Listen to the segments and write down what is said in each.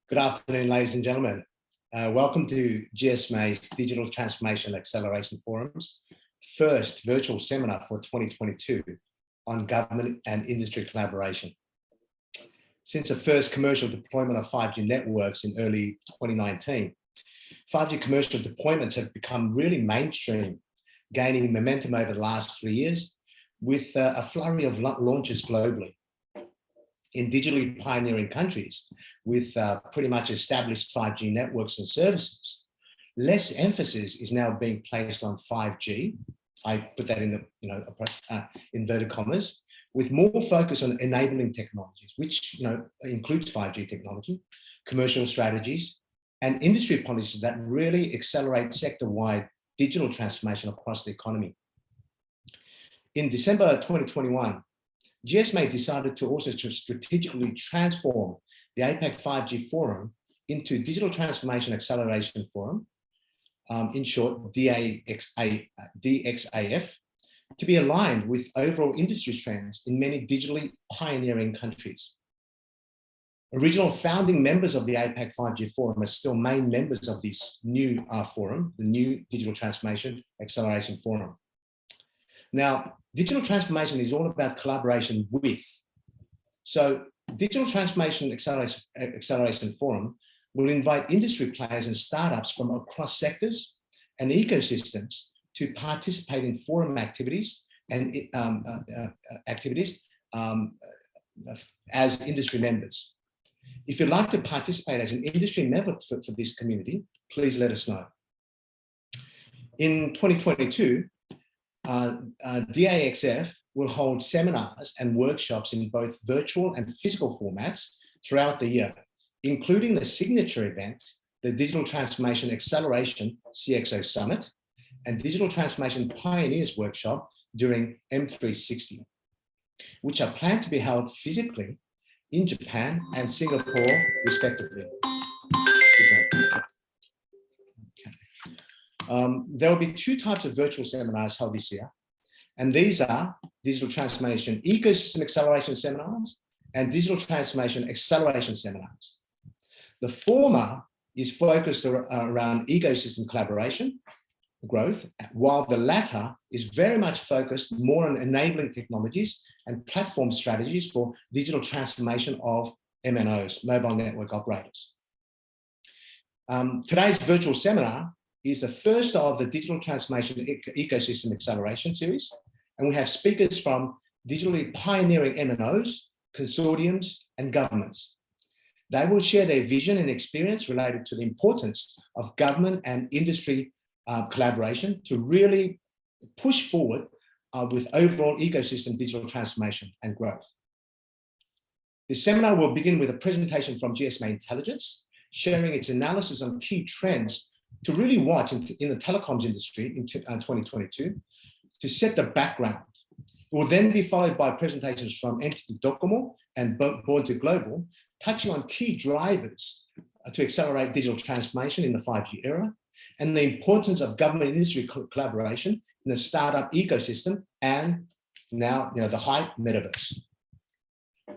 Good afternoon, ladies and gentlemen. Welcome to GSMA's Digital Transformation Acceleration Forum's first virtual seminar for 2022 on government and industry collaboration. Since the first commercial deployment of 5G networks in early 2019, 5G commercial deployments have become really mainstream, gaining momentum over the last 3 years with a flurry of launches globally. In digitally pioneering countries with pretty much established 5G networks and services, less emphasis is now being placed on 5G. I put that in the inverted commas, with more focus on enabling technologies, which includes 5G technology, commercial strategies, and industry policies that really accelerate sector-wide digital transformation across the economy. In December 2021, GSMA decided to also strategically transform the APAC 5G Forum into Digital Transformation Acceleration Forum, in short, DXAF, to be aligned with overall industry trends in many digitally pioneering countries. Original founding members of the APAC 5G Forum are still main members of this new forum, the new Digital Transformation Acceleration Forum. Now, digital transformation is all about collaboration with. So Digital Transformation Acceleration Forum will invite industry players and startups from across sectors and ecosystems to participate in forum activities and as industry members. If you'd like to participate as an industry member for this community, please let us know. In 2022, DAXF will hold seminars and workshops in both virtual and physical formats throughout the year, including the signature event, the Digital Transformation Acceleration CXO Summit, and Digital Transformation Pioneers Workshop during M360, which are planned to be held physically in Japan and Singapore, respectively. There will be 2 types of virtual seminars held this year, and these are Digital Transformation Ecosystem Acceleration Seminars and Digital Transformation Acceleration Seminars. The former is focused around ecosystem collaboration, growth, while the latter is very much focused more on enabling technologies and platform strategies for digital transformation of MNOs, mobile network operators. Today's virtual seminar is the first of the Digital Transformation Ecosystem Acceleration series, and we have speakers from digitally pioneering MNOs, consortiums, and governments. They will share their vision and experience related to the importance of government and industry collaboration to really push forward with overall ecosystem digital transformation and growth. This seminar will begin with a presentation from GSMA Intelligence, sharing its analysis on key trends to really watch in the telecoms industry in 2022 to set the background. It will then be followed by presentations from Entity Docomo and Born to Global, touching on key drivers to accelerate digital transformation in the 5G era and the importance of government industry collaboration in the startup ecosystem and now the hype metaverse.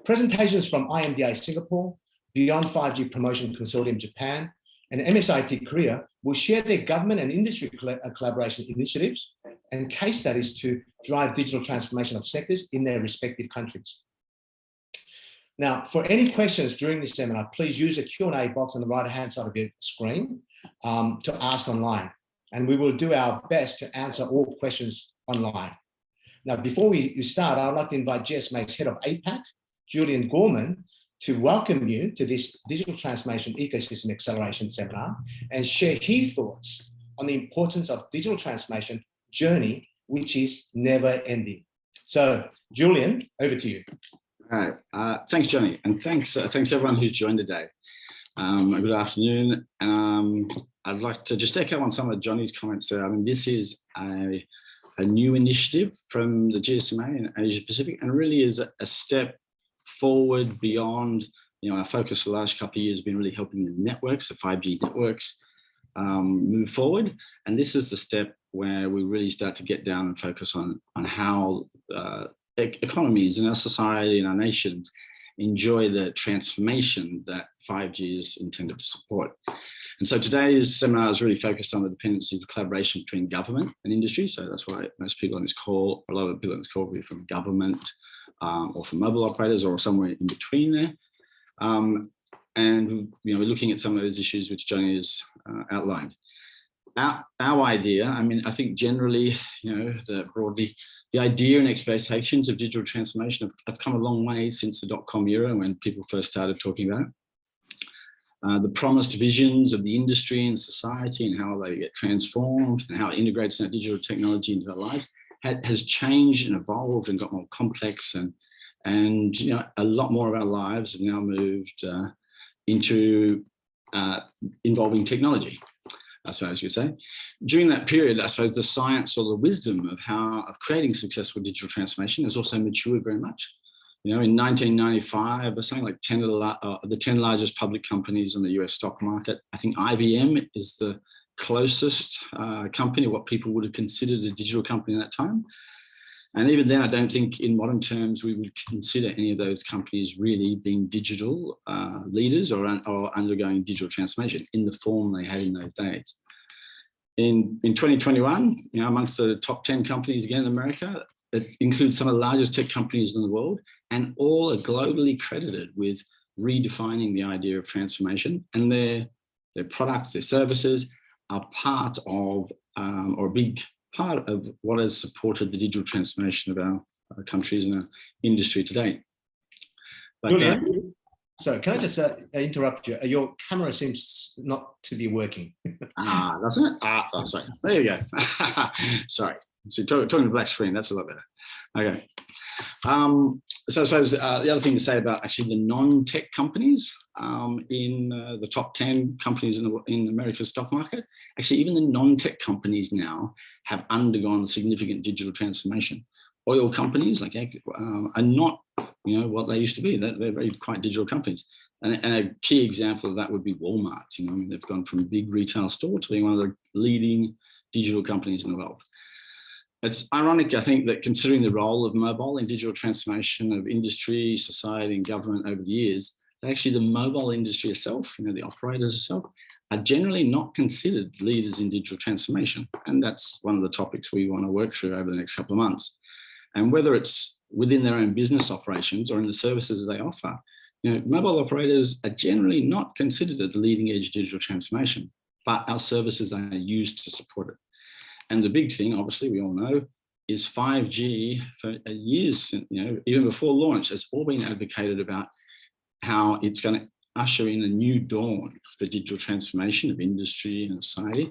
Presentations from Imda Singapore, Beyond 5G Promotion Consortium Japan, and MSIT Korea will share their government and industry collaboration initiatives and case studies to drive digital transformation of sectors in their respective countries. Now, for any questions during this seminar, please use the Q&A box on the right-hand side of your screen to ask online, and we will do our best to answer all questions online. Now, before we start, I'd like to invite GSMA's Head of APAC, Julian Gorman, to welcome you to this Digital Transformation Ecosystem Acceleration Seminar and share his thoughts on the importance of digital transformation journey, which is never ending. So, Julian, over to you. All right, thanks, Johnny, and thanks everyone who's joined today. Good afternoon. I'd like to just echo on some of Johnny's comments there. I mean, this is a new initiative from the GSMA in Asia Pacific, and really is a step forward beyond, our focus for the last couple of years has been really helping the networks, the 5G networks, move forward. And this is the step where we really start to get down and focus on how economies in our society and our nations enjoy the transformation that 5G is intended to support. And so today's seminar is really focused on the dependency of collaboration between government and industry. So that's why most people on this call, a lot of people on this call will be from government or from mobile operators or somewhere in between there. And we're looking at some of those issues which Johnny has outlined. Our idea, I think generally, broadly, the idea and expectations of digital transformation have come a long way since the dot-com era when people first started talking about it. The promised visions of the industry and society and how they get transformed and how it integrates that digital technology into our lives has changed and evolved and got more complex, and a lot more of our lives have now moved into involving technology, I suppose you'd say. During that period, I suppose the science or the wisdom of creating successful digital transformation has also matured very much. In 1995, something like 10 of the 10 largest public companies on the US stock market, I think IBM is the closest company, what people would have considered a digital company at that time. And even then, I don't think in modern terms we would consider any of those companies really being digital leaders or undergoing digital transformation in the form they had in those days. In 2021, amongst the top 10 companies again in America, it includes some of the largest tech companies in the world, and all are globally credited with redefining the idea of transformation, and their products, their services are part of, or a big part of what has supported the digital transformation of our countries and our industry today. But, Julian, sorry, can I just interrupt you? Your camera seems not to be working. Doesn't it? Oh, sorry. There you go. Sorry. So talking to black screen, that's a lot better. Okay. So I suppose the other thing to say about actually the non-tech companies in the top 10 companies in America's stock market, actually even the non-tech companies now have undergone significant digital transformation. Oil companies like are not, what they used to be. They're very quite digital companies. And a key example of that would be Walmart. They've gone from a big retail store to being one of the leading digital companies in the world. It's ironic, I think, that considering the role of mobile in digital transformation of industry, society, and government over the years, that actually the mobile industry itself, the operators itself, are generally not considered leaders in digital transformation. And that's one of the topics we want to work through over the next couple of months. And whether it's within their own business operations or in the services they offer, mobile operators are generally not considered at the leading edge of digital transformation, but our services are used to support it. And the big thing, obviously, we all know, is 5G for years, even before launch, has all been advocated about how it's going to usher in a new dawn for digital transformation of industry and society.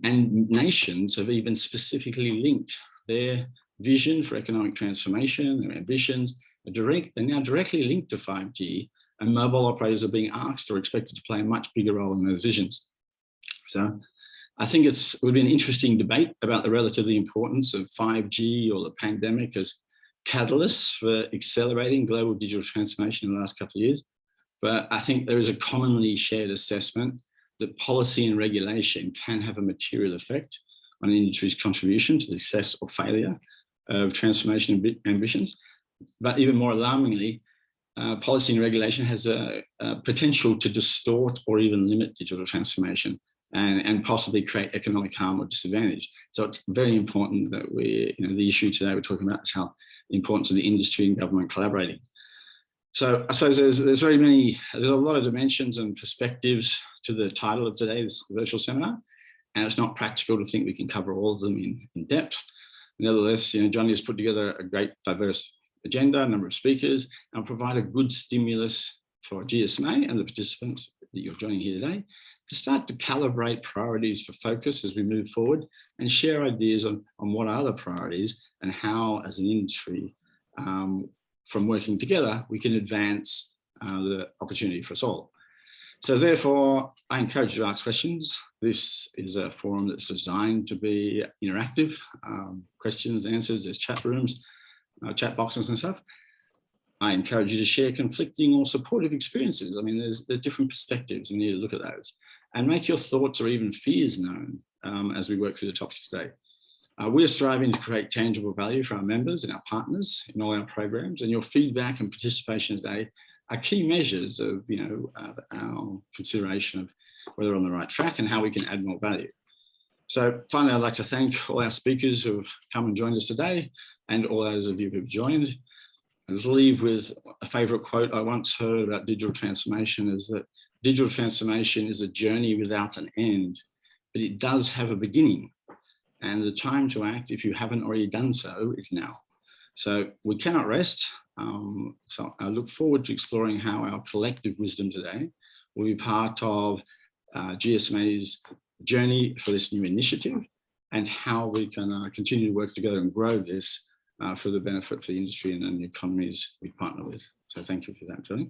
And nations have even specifically linked their vision for economic transformation, their ambitions, are now directly linked to 5G, and mobile operators are being asked or expected to play a much bigger role in those visions. So I think it would be an interesting debate about the relative importance of 5G or the pandemic as catalysts for accelerating global digital transformation in the last couple of years. But I think there is a commonly shared assessment that policy and regulation can have a material effect on an industry's contribution to the success or failure of transformation ambitions. But even more alarmingly, policy and regulation has a potential to distort or even limit digital transformation and possibly create economic harm or disadvantage. So it's very important that the issue today we're talking about is how the importance of the industry and government collaborating. So I suppose there's a lot of dimensions and perspectives to the title of today's virtual seminar, and it's not practical to think we can cover all of them in depth. Nevertheless, Johnny has put together a great diverse agenda, a number of speakers, and provide a good stimulus for GSMA and the participants that you're joining here today to start to calibrate priorities for focus as we move forward and share ideas on what are the priorities and how, as an industry, from working together, we can advance the opportunity for us all. So therefore, I encourage you to ask questions. This is a forum that's designed to be interactive, questions, answers, there's chat rooms, chat boxes and stuff. I encourage you to share conflicting or supportive experiences. I mean, there's different perspectives. You need to look at those and make your thoughts or even fears known as we work through the topics today. We're striving to create tangible value for our members and our partners in all our programs, and your feedback and participation today are key measures of our consideration of whether we're on the right track and how we can add more value. So finally, I'd like to thank all our speakers who have come and joined us today, and all those of you who've joined. I'll just leave with a favorite quote I once heard about digital transformation, is that digital transformation is a journey without an end, but it does have a beginning. And the time to act, if you haven't already done so, is now. So we cannot rest. So I look forward to exploring how our collective wisdom today will be part of GSMA's journey for this new initiative, and how we can continue to work together and grow this for the benefit for the industry and then the economies we partner with. So thank you for that, Johnny.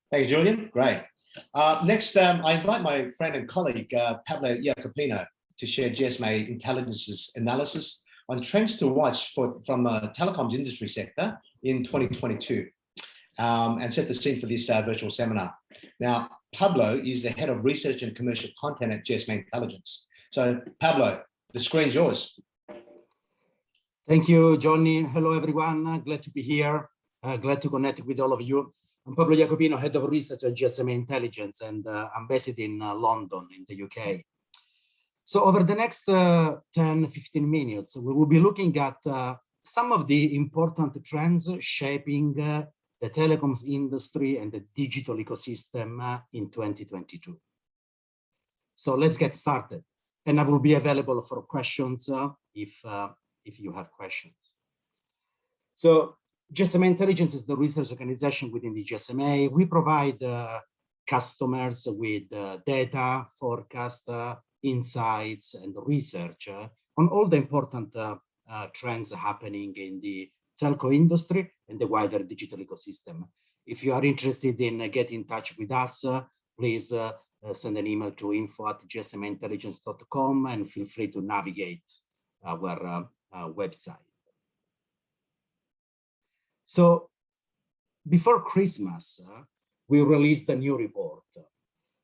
Thank you, Julian. Great. Next, I invite my friend and colleague, Pablo Jacopino, to share GSMA Intelligence's analysis on trends to watch from the telecoms industry sector in 2022, and set the scene for this virtual seminar. Now, Pablo is the head of research and commercial content at GSMA Intelligence. So, Pablo, the screen's yours. Thank you, Johnny. Hello, everyone. Glad to be here. Glad to connect with all of you. I'm Pablo Jacopino, head of research at GSMA Intelligence, and I'm based in London, in the UK. So over the next 10-15 minutes, we will be looking at some of the important trends shaping the telecoms industry and the digital ecosystem in 2022. So let's get started. And I will be available for questions if you have questions. So GSMA Intelligence is the research organization within the GSMA. We provide customers with data, forecast, insights, and research on all the important trends happening in the telco industry and the wider digital ecosystem. If you are interested in getting in touch with us, please send an email to info@gsmaintelligence.com and feel free to navigate our website. So before Christmas, we released a new report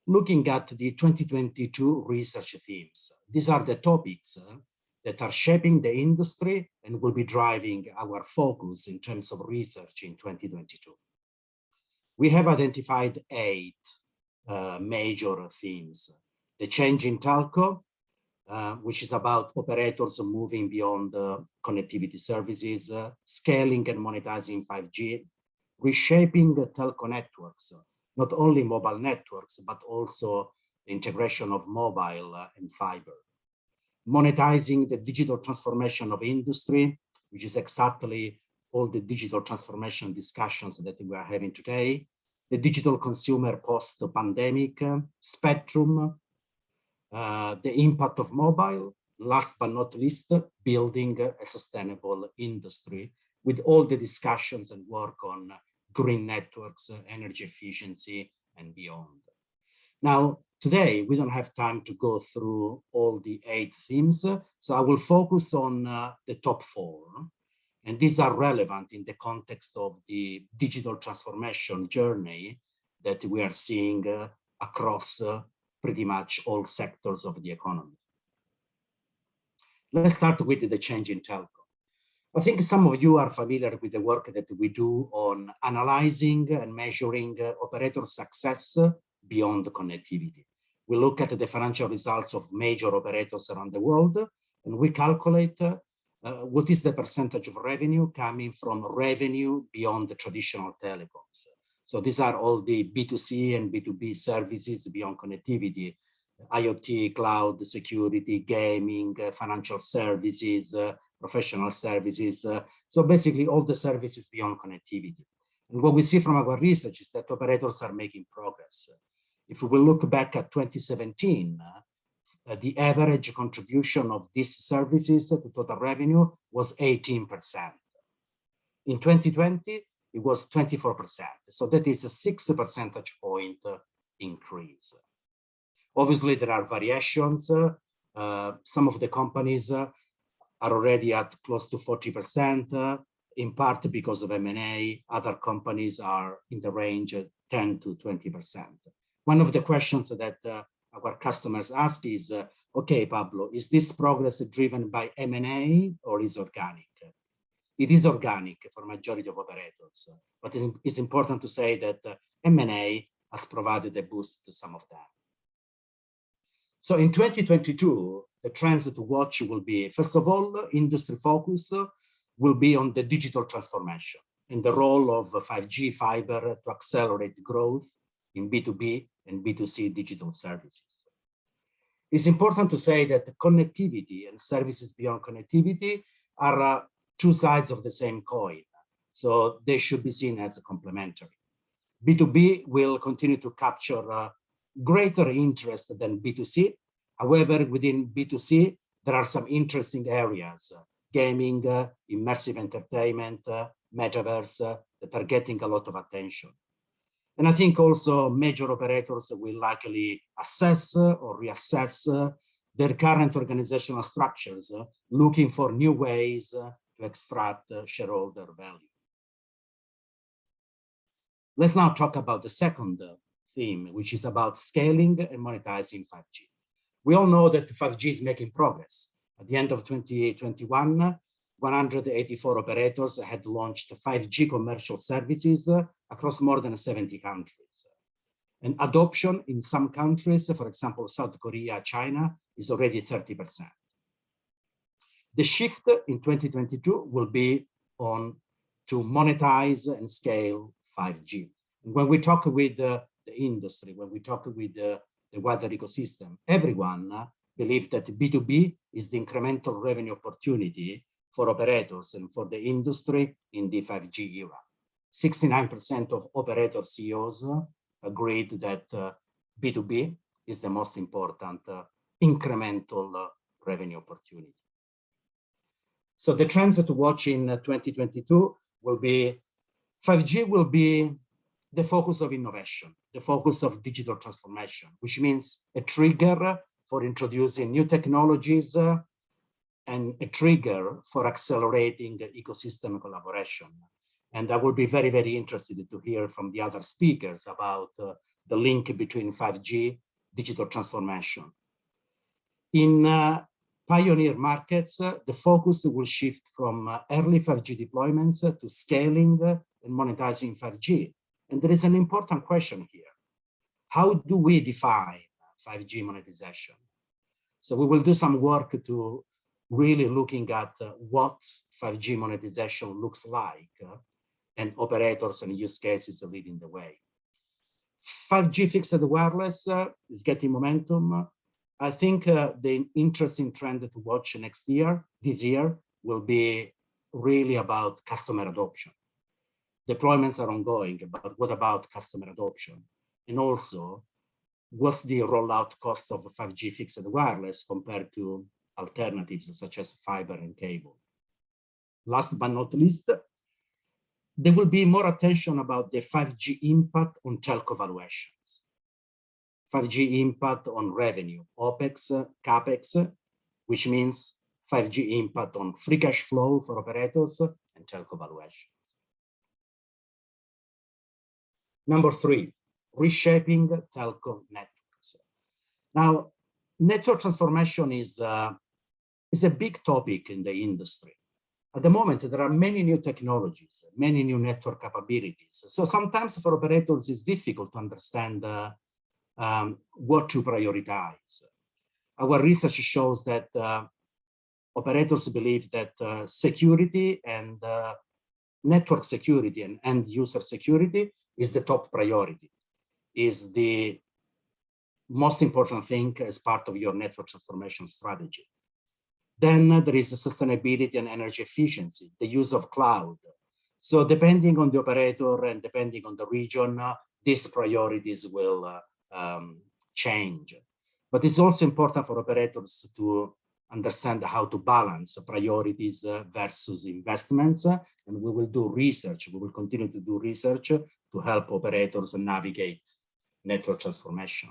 looking at the 2022 research themes. These are the topics that are shaping the industry and will be driving our focus in terms of research in 2022. We have identified 8 major themes. The change in telco, which is about operators moving beyond connectivity services, scaling and monetizing 5G, reshaping the telco networks, not only mobile networks, but also the integration of mobile and fiber. Monetizing the digital transformation of industry, which is exactly all the digital transformation discussions that we are having today. The digital consumer post-pandemic, spectrum, the impact of mobile, last but not least, building a sustainable industry with all the discussions and work on green networks, energy efficiency, and beyond. Now, today, we don't have time to go through all the 8 themes, so I will focus on the top 4. And these are relevant in the context of the digital transformation journey that we are seeing across pretty much all sectors of the economy. Let's start with the change in telco. I think some of you are familiar with the work that we do on analyzing and measuring operator success beyond connectivity. We look at the financial results of major operators around the world, and we calculate what is the percentage of revenue coming from revenue beyond the traditional telecoms. So these are all the B2C and B2B services beyond connectivity, IoT, cloud, security, gaming, financial services, professional services. So basically all the services beyond connectivity. And what we see from our research is that operators are making progress. If we look back at 2017, the average contribution of these services to total revenue was 18%. In 2020, it was 24%. So that is a 6 percentage point increase. Obviously, there are variations. Some of the companies are already at close to 40%, in part because of M&A. Other companies are in the range of 10 to 20%. One of the questions that our customers ask is, okay, Pablo, is this progress driven by M&A or is organic? It is organic for majority of operators, but it's important to say that M&A has provided a boost to some of them. So in 2022, the trends to watch will be, first of all, industry focus will be on the digital transformation and the role of 5G fiber to accelerate growth in B2B and B2C digital services. It's important to say that connectivity and services beyond connectivity are two sides of the same coin, so they should be seen as complementary. B2B will continue to capture greater interest than B2C. However, within B2C, there are some interesting areas, gaming, immersive entertainment, metaverse, that are getting a lot of attention. And I think also major operators will likely assess or reassess their current organizational structures, looking for new ways to extract shareholder value. Let's now talk about the second theme, which is about scaling and monetizing 5G. We all know that 5G is making progress. At the end of 2021, 184 operators had launched 5G commercial services across more than 70 countries. And adoption in some countries, for example, South Korea, China, is already 30%. The shift in 2022 will be on to monetize and scale 5G. And when we talk with the industry, when we talk with the wider ecosystem, everyone believes that B2B is the incremental revenue opportunity for operators and for the industry in the 5G era. 69% of operator CEOs agreed that B2B is the most important incremental revenue opportunity. So the trends to watch in 2022 will be 5G will be the focus of innovation, the focus of digital transformation, which means a trigger for introducing new technologies and a trigger for accelerating ecosystem collaboration. And I will be very, very interested to hear from the other speakers about the link between 5G, digital transformation. In pioneer markets, the focus will shift from early 5G deployments to scaling and monetizing 5G. And there is an important question here. How do we define 5G monetization? So we will do some work to really looking at what 5G monetization looks like, and operators and use cases are leading the way. 5G fixed wireless is getting momentum. I think the interesting trend to watch this year, will be really about customer adoption. Deployments are ongoing, but what about customer adoption? And also, what's the rollout cost of 5G fixed wireless compared to alternatives such as fiber and cable? Last but not least, there will be more attention about the 5G impact on telco valuations. 5G impact on revenue, OPEX, CAPEX, which means 5G impact on free cash flow for operators and telco valuations. Number 3, reshaping telco networks. Now, network transformation is a big topic in the industry. At the moment, there are many new technologies, many new network capabilities. So sometimes for operators, it's difficult to understand what to prioritize. Our research shows that operators believe that security and network security and end user security is the top priority, is the most important thing as part of your network transformation strategy. Then there is sustainability and energy efficiency, the use of cloud. So depending on the operator and depending on the region, these priorities will change. But it's also important for operators to understand how to balance priorities versus investments. And we will do research, we will continue to do research to help operators navigate network transformation.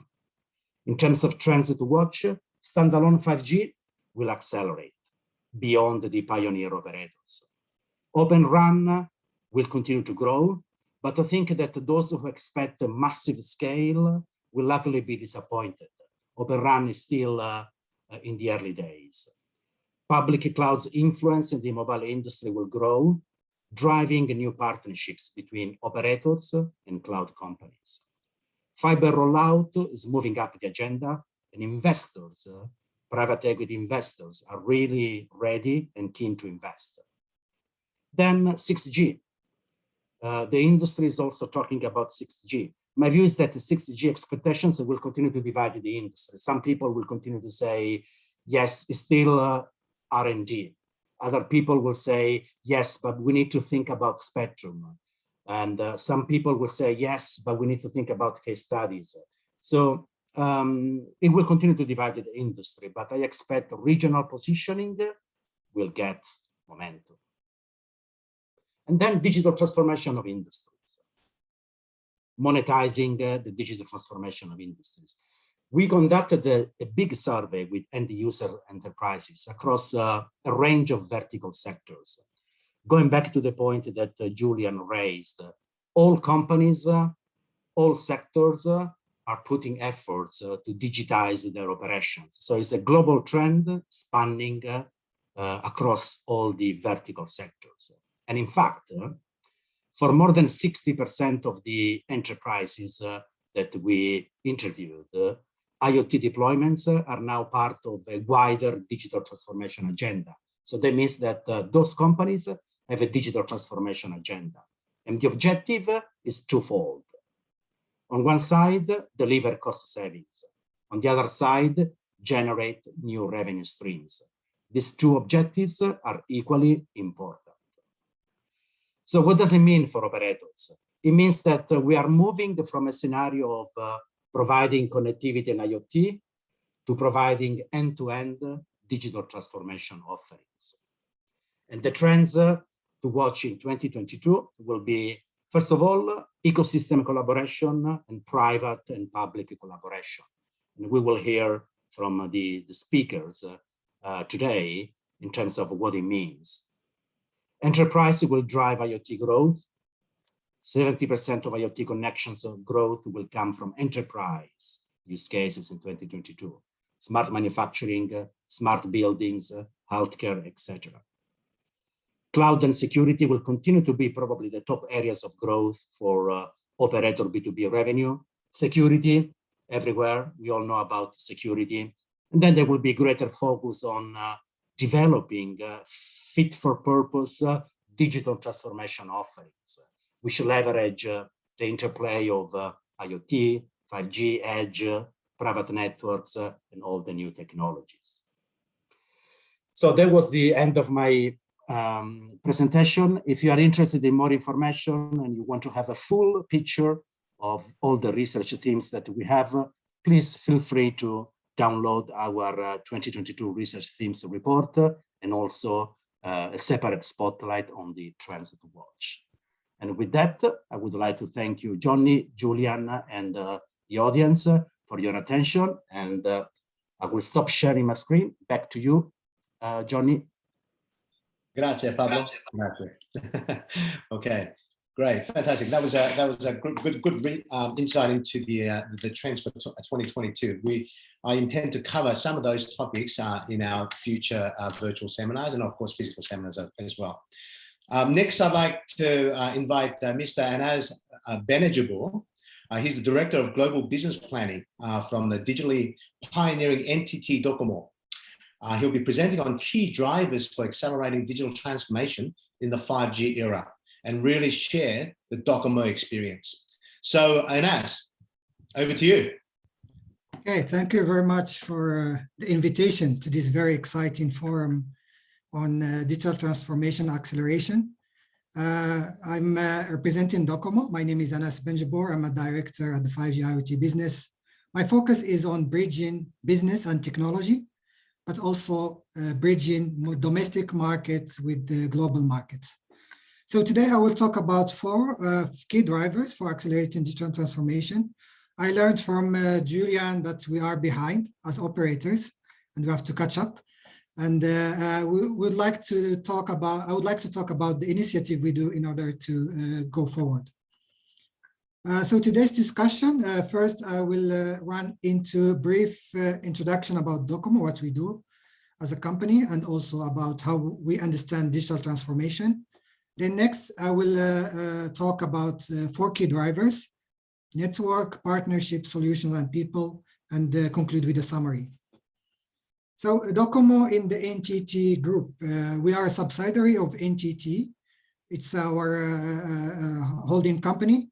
In terms of trends to watch, standalone 5G will accelerate beyond the pioneer operators. Open RAN will continue to grow, but I think that those who expect a massive scale will likely be disappointed. Open RAN is still in the early days. Public cloud's influence in the mobile industry will grow, driving new partnerships between operators and cloud companies. Fiber rollout is moving up the agenda, and investors, private equity investors, are really ready and keen to invest. Then 6G. The industry is also talking about 6G. My view is that the 6G expectations will continue to divide the industry. Some people will continue to say, yes, it's still R&D. Other people will say, yes, but we need to think about spectrum. And some people will say, yes, but we need to think about case studies. So it will continue to divide the industry, but I expect regional positioning will get momentum. And then digital transformation of industries. Monetizing the digital transformation of industries. We conducted a big survey with end user enterprises across a range of vertical sectors. Going back to the point that Julian raised, all companies, all sectors are putting efforts to digitize their operations. So it's a global trend spanning across all the vertical sectors. And in fact, for more than 60% of the enterprises that we interviewed, IoT deployments are now part of a wider digital transformation agenda. So that means that those companies have a digital transformation agenda. And the objective is twofold. On one side, deliver cost savings. On the other side, generate new revenue streams. These two objectives are equally important. So what does it mean for operators? It means that we are moving from a scenario of providing connectivity and IoT to providing end-to-end digital transformation offerings. And the trends to watch in 2022 will be, first of all, ecosystem collaboration and private and public collaboration. And we will hear from the speakers today in terms of what it means. Enterprise will drive IoT growth. 70% of IoT connections of growth will come from enterprise use cases in 2022. Smart manufacturing, smart buildings, healthcare, etc. Cloud and security will continue to be probably the top areas of growth for operator B2B revenue. Security, everywhere, we all know about security. And then there will be greater focus on developing fit for purpose digital transformation offerings. We should leverage the interplay of IoT, 5G, edge, private networks, and all the new technologies. So that was the end of my presentation. If you are interested in more information and you want to have a full picture of all the research teams that we have, please feel free to download our 2022 research themes report and also a separate spotlight on the trends to watch. And with that, I would like to thank you, Johnny, Julian, and the audience for your attention. And I will stop sharing my screen. Back to you, Johnny. Grazie, Pablo. Grazie. Okay, great, fantastic. That was a good insight into the trends for 2022. I intend to cover some of those topics in our future virtual seminars and of course physical seminars as well. Next, I'd like to invite Mr. Anas Benajabur. He's the Director of Global Business Planning from the digitally pioneering NTT Docomo. He'll be presenting on key drivers for accelerating digital transformation in the 5G era and really share the Docomo experience. So Anas, over to you. Okay, thank you very much for the invitation to this very exciting forum on digital transformation acceleration. I'm representing Docomo. My name is Anas Benjabor. I'm a director at the 5G IoT business. My focus is on bridging business and technology, but also bridging more domestic markets with the global markets. So today I will talk about 4 key drivers for accelerating digital transformation. I learned from Julian that we are behind as operators and we have to catch up. And I would like to talk about the initiative we do in order to go forward. So today's discussion, first I will run into a brief introduction about Docomo, what we do as a company, and also about how we understand digital transformation. Then next, I will talk about 4 key drivers: network, partnership, solutions, and people, and conclude with a summary. So Docomo in the NTT group, we are a subsidiary of NTT. It's our holding company,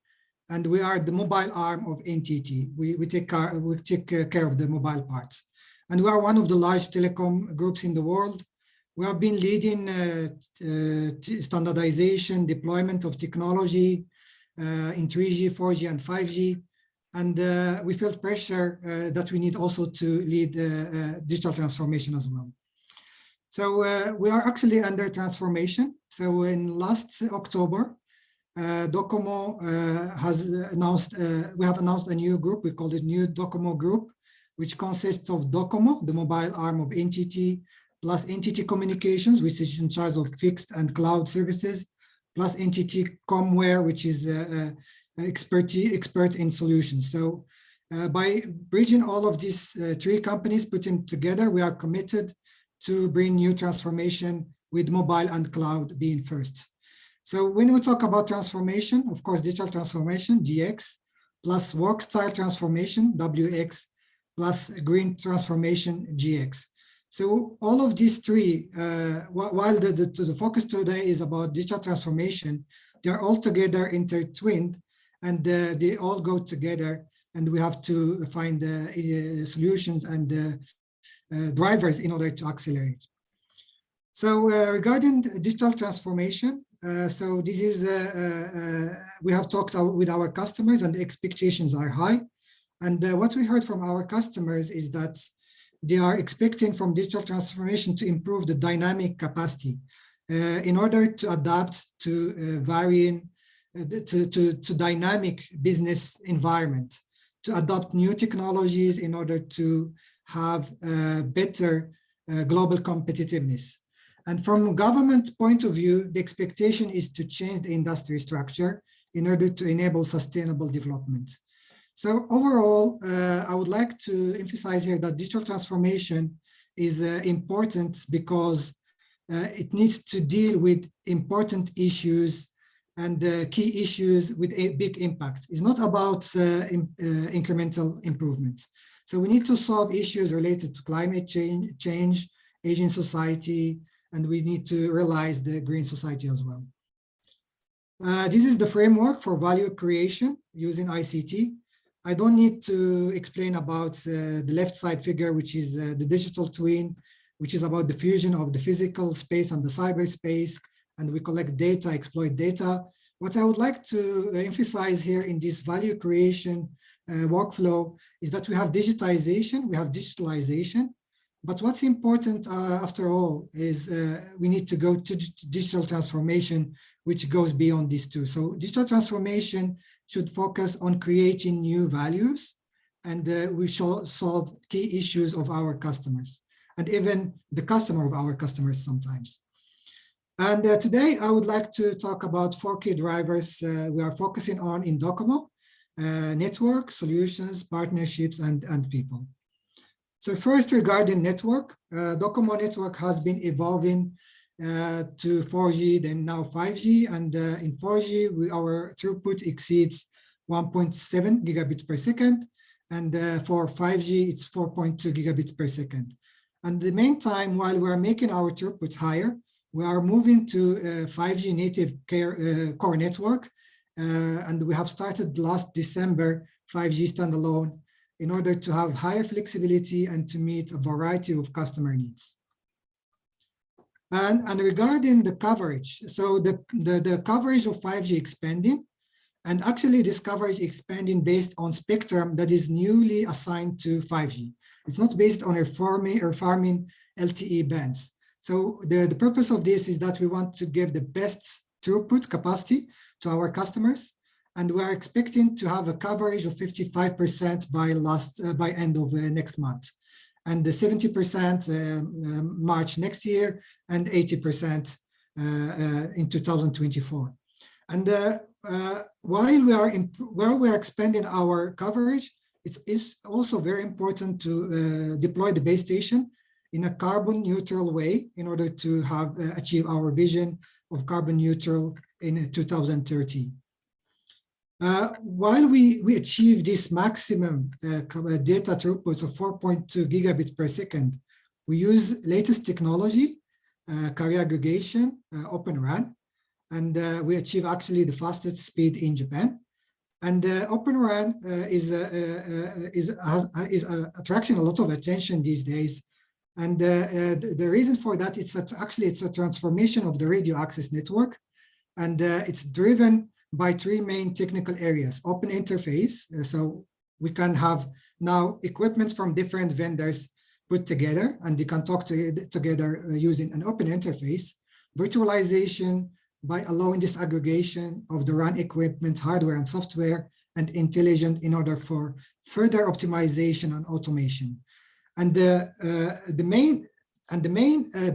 and we are the mobile arm of NTT. We take care of the mobile parts. And we are one of the large telecom groups in the world. We have been leading standardization, deployment of technology in 3G, 4G, and 5G. And we felt pressure that we need also to lead digital transformation as well. So we are actually under transformation. So in last October, Docomo has announced, we have announced a new group. We call it New Docomo Group, which consists of Docomo, the mobile arm of NTT, plus NTT Communications, which is in charge of fixed and cloud services, plus NTT Comware, which is expert in solutions. So by bridging all of these 3 companies, putting together, we are committed to bring new transformation with mobile and cloud being first. So when we talk about transformation, of course, digital transformation, DX, plus work style transformation, WX, plus green transformation, GX. So all of these 3, while the focus today is about digital transformation, they're all together intertwined, and they all go together, and we have to find solutions and drivers in order to accelerate. So regarding digital transformation, so this is, we have talked with our customers, and the expectations are high. And what we heard from our customers is that they are expecting from digital transformation to improve the dynamic capacity in order to adapt to varying, to dynamic business environment, to adopt new technologies in order to have better global competitiveness. And from government point of view, the expectation is to change the industry structure in order to enable sustainable development. So overall, I would like to emphasize here that digital transformation is important because it needs to deal with important issues and key issues with a big impact. It's not about incremental improvements. So we need to solve issues related to climate change, aging society, and we need to realize the green society as well. This is the framework for value creation using ICT. I don't need to explain about the left side figure, which is the digital twin, which is about the fusion of the physical space and the cyberspace, and we collect data, exploit data. What I would like to emphasize here in this value creation workflow is that we have digitization, we have digitalization, but what's important after all is we need to go to digital transformation, which goes beyond these 2. So digital transformation should focus on creating new values, and we shall solve key issues of our customers, and even the customer of our customers sometimes. And today I would like to talk about 4 key drivers we are focusing on in Docomo: network, solutions, partnerships, and people. So first, regarding network, Docomo network has been evolving to 4G, then now 5G, and in 4G, our throughput exceeds 1.7 gigabits per second, and for 5G, it's 4.2 gigabits per second. And the meantime, while we are making our throughput higher, we are moving to 5G native core network, and we have started last December 5G standalone in order to have higher flexibility and to meet a variety of customer needs. And regarding the coverage, so the coverage of 5G expanding, and actually this coverage expanding based on spectrum that is newly assigned to 5G. It's not based on farming LTE bands. So the purpose of this is that we want to give the best throughput capacity to our customers, and we are expecting to have a coverage of 55% by end of next month, and the 70% March next year, and 80% in 2024. And while we are expanding our coverage, it is also very important to deploy the base station in a carbon neutral way in order to have achieve our vision of carbon neutral in 2030. While we achieve this maximum data throughput of 4.2 gigabits per second, we use latest technology, carrier aggregation, Open RAN, and we achieve actually the fastest speed in Japan. And Open RAN is attracting a lot of attention these days. And the reason for that, it's a transformation of the radio access network. And it's driven by three main technical areas: open interface. So we can have now equipment from different vendors put together, and they can talk together using an open interface. Virtualization, by allowing disaggregation of the RAN equipment, hardware and software, and intelligent in order for further optimization and automation. And the main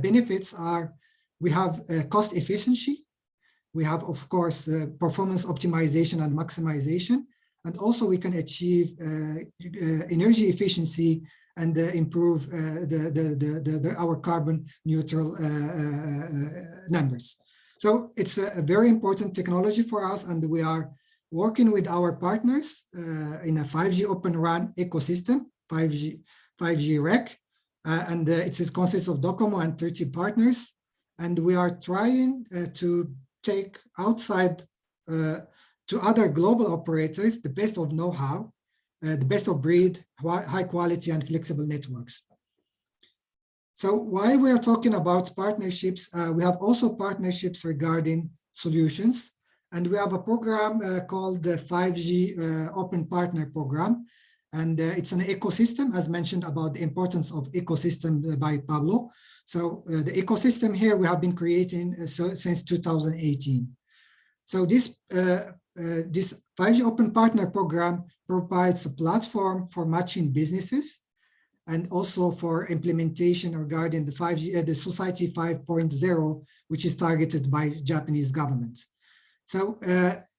benefits are: we have cost efficiency, we have, of course, performance optimization and maximization, and also we can achieve energy efficiency and improve our carbon neutral numbers. So it's a very important technology for us, and we are working with our partners in a 5G Open RAN ecosystem, 5G REC, and it consists of Docomo and 30 partners, and we are trying to take outside to other global operators the best of know-how, the best of breed, high quality and flexible networks. So while we are talking about partnerships, we have also partnerships regarding solutions. And we have a program called the 5G Open Partner Program. And it's an ecosystem, as mentioned about the importance of ecosystem by Pablo. So the ecosystem here we have been creating since 2018. So this 5G Open Partner Program provides a platform for matching businesses and also for implementation regarding the 5G, the Society 5.0, which is targeted by Japanese government. So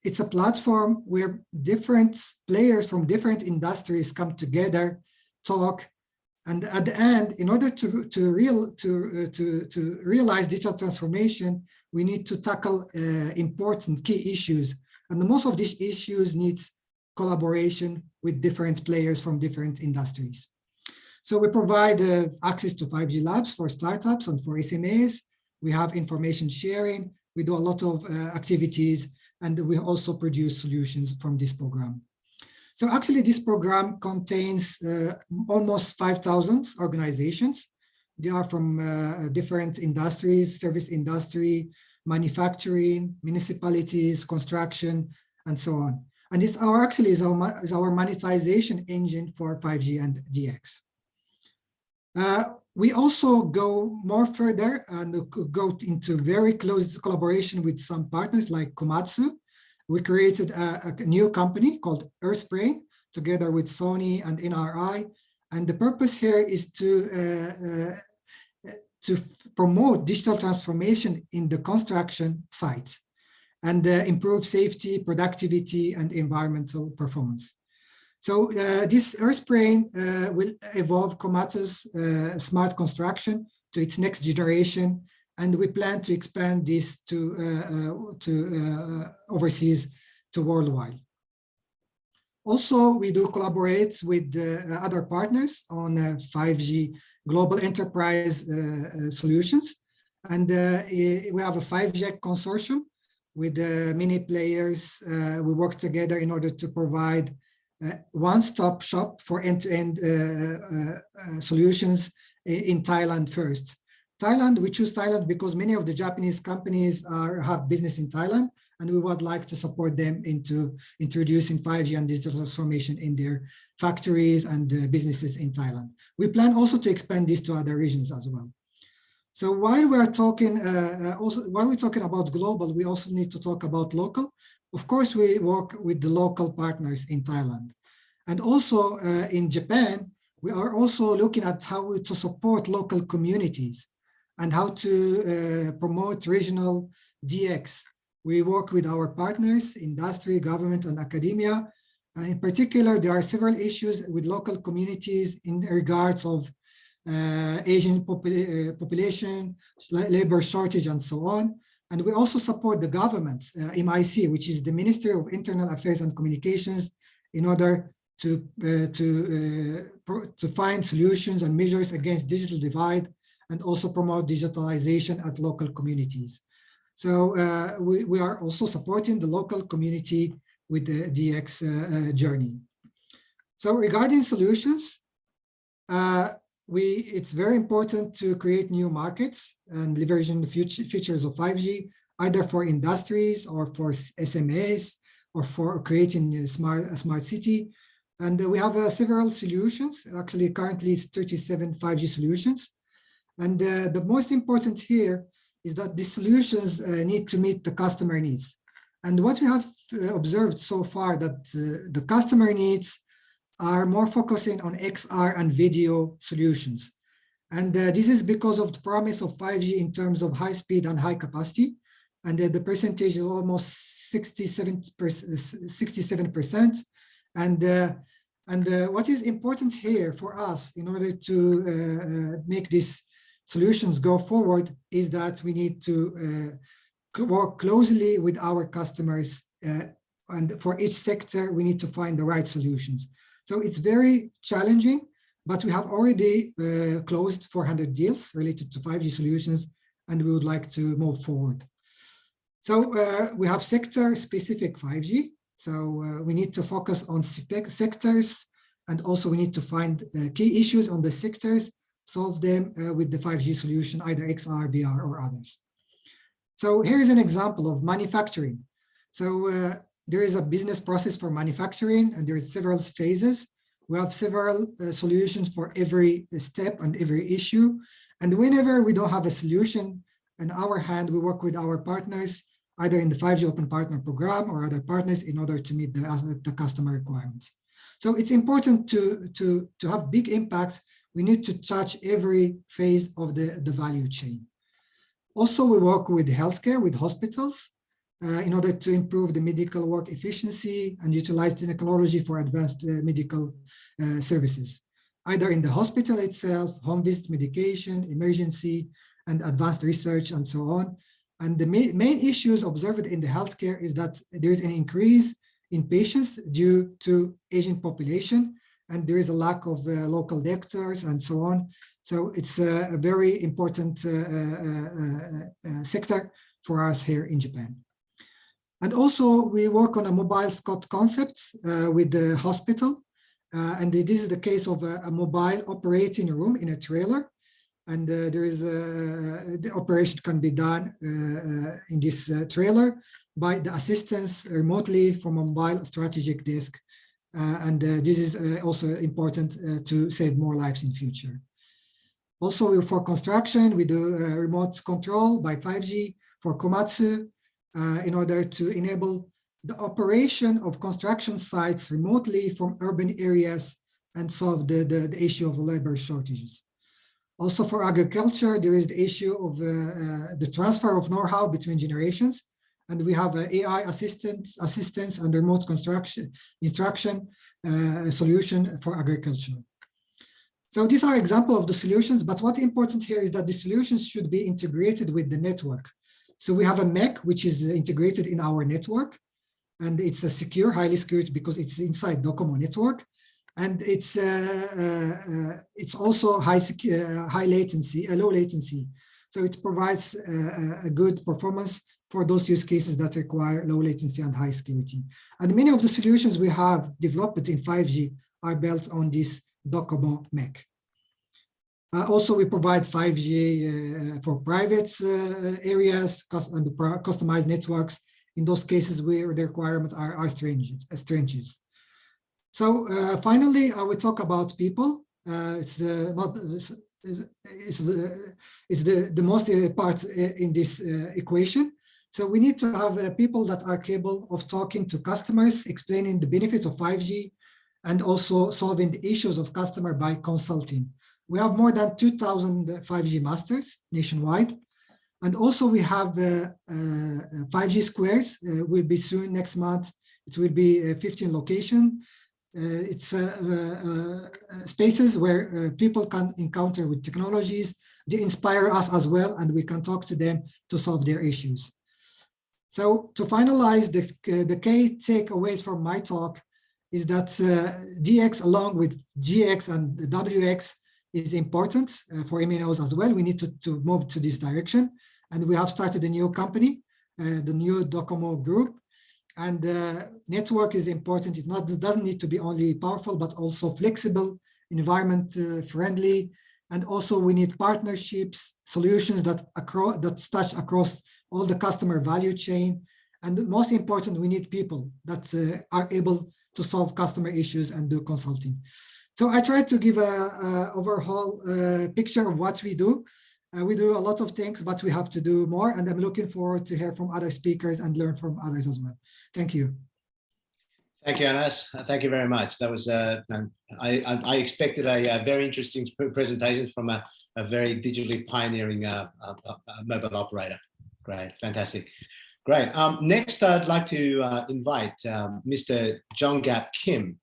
it's a platform where different players from different industries come together, talk, and at the end, in order to realize digital transformation, we need to tackle important key issues. And most of these issues needs collaboration with different players from different industries. So we provide access to 5G labs for startups and for SMEs. We have information sharing. We do a lot of activities, and we also produce solutions from this program. So actually this program contains almost 5,000 organizations. They are from different industries: service industry, manufacturing, municipalities, construction, and so on. And it's our monetization engine for 5G and DX. We also go more further and go into very close collaboration with some partners like Komatsu. We created a new company called Earthbrain together with Sony and NRI. And the purpose here is to promote digital transformation in the construction site and improve safety, productivity, and environmental performance. So this Earthbrain will evolve Komatsu's smart construction to its next generation, and we plan to expand this to overseas, to worldwide. Also, we do collaborate with other partners on 5G global enterprise solutions, and we have a 5G consortium with many players. We work together in order to provide one-stop shop for end-to-end solutions in Thailand first. Thailand, we choose Thailand because many of the Japanese companies have business in Thailand, and we would like to support them into introducing 5G and digital transformation in their factories and businesses in Thailand. We plan also to expand this to other regions as well. So while we're talking about global, we also need to talk about local. Of course, we work with the local partners in Thailand. And also in Japan, we are also looking at how to support local communities and how to promote regional DX. we work with our partners, industry, government, and academia. In particular, there are several issues with local communities in regards of Asian population, labor shortage, and so on. And we also support the government, MIC, which is the Ministry of Internal Affairs and Communications, in order to find solutions and measures against digital divide and also promote digitalization at local communities. So we are also supporting the local community with the DX journey. So regarding solutions, it's very important to create new markets and leveraging the features of 5G, either for industries or for SMEs or for creating a smart city. And we have several solutions. Actually, currently it's 37 5G solutions. And the most important here is that these solutions need to meet the customer needs. And what we have observed so far that the customer needs are more focusing on XR and video solutions. And this is because of the promise of 5G in terms of high speed and high capacity. And the percentage is almost 67%. And what is important here for us in order to make these solutions go forward is that we need to work closely with our customers, and for each sector, we need to find the right solutions. So it's very challenging, but we have already closed 400 deals related to 5G solutions, and we would like to move forward. So we have sector-specific 5G. So we need to focus on sectors, and also we need to find key issues on the sectors, solve them with the 5G solution, either XR, VR, or others. So here is an example of manufacturing. So there is a business process for manufacturing, and there is several phases. We have several solutions for every step and every issue. And whenever we don't have a solution in our hand, we work with our partners, either in the 5G Open Partner Program or other partners, in order to meet the customer requirements. So it's important to have big impact. We need to touch every phase of the value chain. Also, we work with healthcare, with hospitals, in order to improve the medical work efficiency and utilize technology for advanced medical services, either in the hospital itself, home visit medication, emergency, and advanced research, and so on. And the main issues observed in the healthcare is that there is an increase in patients due to aging population, and there is a lack of local doctors and so on. So it's a very important sector for us here in Japan. And also we work on a mobile SCOT concept with the hospital. And this is the case of a mobile operating room in a trailer. And there is the operation can be done in this trailer by the assistance remotely from a mobile strategic desk. And this is also important to save more lives in future. Also, for construction, we do remote control by 5G for Komatsu in order to enable the operation of construction sites remotely from urban areas and solve the issue of labor shortages. Also for agriculture, there is the issue of the transfer of know-how between generations. And we have AI assistance and remote construction instruction solution for agriculture. So these are examples of the solutions, but what's important here is that the solutions should be integrated with the network. So we have a MEC, which is integrated in our network, and it's a secure, highly secured because it's inside Docomo network. And it's also low latency. So it provides a good performance for those use cases that require low latency and high security. And many of the solutions we have developed in 5G are built on this Docomo MEC. Also, we provide 5G for private areas and customized networks in those cases where the requirements are stringent. So finally, I will talk about people. It's the most part in this equation. So we need to have people that are capable of talking to customers, explaining the benefits of 5G, and also solving the issues of customer by consulting. We have more than 2,000 5G masters nationwide. And also we have 5G squares will be soon next month. It will be 15 location. It's spaces where people can encounter with technologies. They inspire us as well, and we can talk to them to solve their issues. So to finalize, the key takeaways from my talk is that DX along with GX and WX is important for MNOs as well. We need to move to this direction. And we have started a new company, the new Docomo group. And network is important. It doesn't need to be only powerful, but also flexible, environment friendly. And also we need partnerships, solutions that touch across all the customer value chain. And most important, we need people that are able to solve customer issues and do consulting. So I tried to give a overall picture of what we do. We do a lot of things, but we have to do more. And I'm looking forward to hear from other speakers and learn from others as well. Thank you. Thank you, Anas. Thank you very much. That was, I expected a very interesting presentation from a very digitally pioneering mobile operator. Great, fantastic. Great. Next, I'd like to invite Mr. Jonggap Kim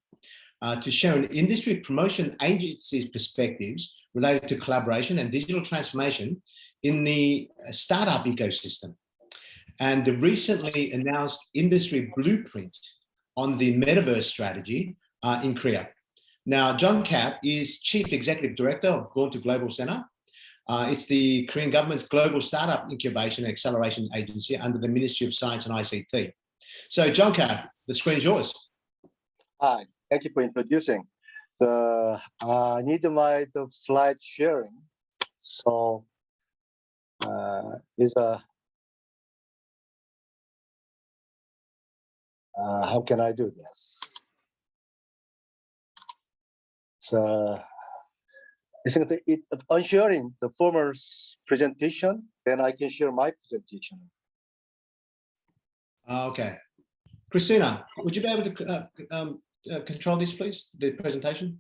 to share an industry promotion agency's perspectives related to collaboration and digital transformation in the startup ecosystem and the recently announced industry blueprint on the metaverse strategy in Korea. Now, Jonggap is Chief Executive Director of Born to Global Center. It's the Korean government's global startup incubation and acceleration agency under the Ministry of Science and ICT. So Jonggap, the screen is yours. Hi, thank you for introducing. I need the slide sharing. So how can I do this? So isn't it on sharing the former presentation, then I can share my presentation. Okay. Christina, would you be able to control this, please, the presentation?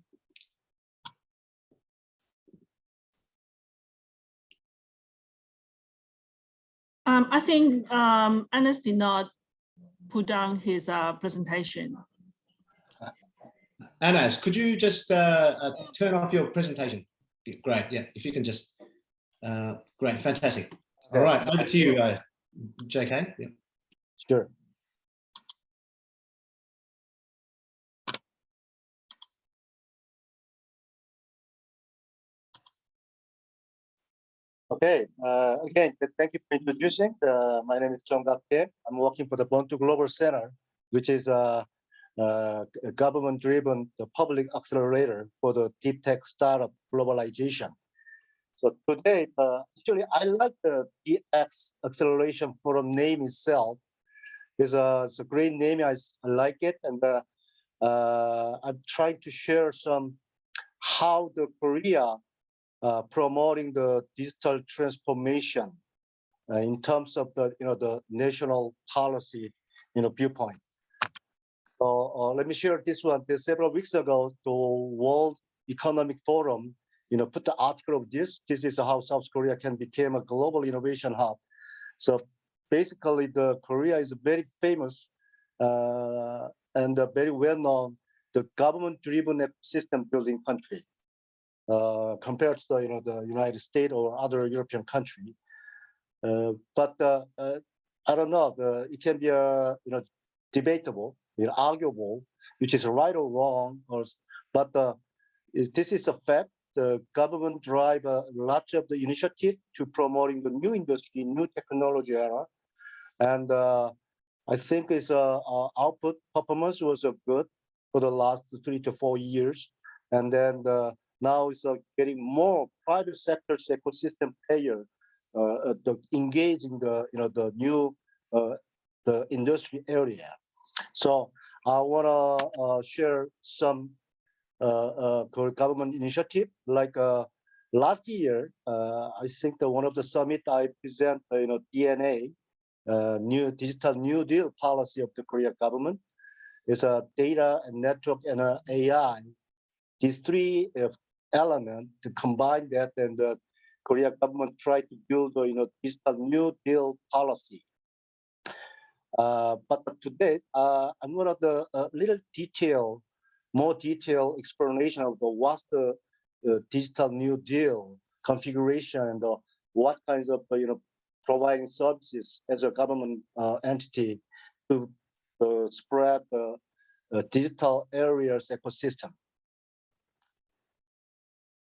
I think Anas did not put down his presentation. Anas, could you just turn off your presentation? Yeah, great, yeah, if you can just, great, fantastic. All right, over to you, JK. Yeah. Sure. Okay, again, thank you for introducing. My name is Jonggap Kim. I'm working for the Born to Global Center, which is a government-driven public accelerator for the deep tech startup globalization. So today, actually, I like the DX Acceleration Forum name itself. It's a great name. I like it, and I'm trying to share some how the Korea promoting the digital transformation in terms of the national policy viewpoint. So let me share this one. Several weeks ago, the World Economic Forum put the article of this. This is how South Korea can become a global innovation hub. So basically, the Korea is a very famous and very well known the government-driven ecosystem building country. Compared to the United States or other European country, but I don't know. It can be debatable, arguable, which is right or wrong. But this is a fact. The government drive a lot of the initiative to promoting the new industry, new technology era, and I think its output performance was good for the last 3 to 4 years, and then now it's getting more private sector ecosystem player engage in the new the industry area. So I want to share some government initiative. Like last year, I think one of the summit I present DNA, new digital New Deal policy of the Korea government is a data and network and AI. These three elements to combine that and Korea government tried to build a digital New Deal policy. But today, I'm going to the little more detailed explanation of what's the digital New Deal configuration and what kinds of providing services as a government entity to spread the digital areas ecosystem.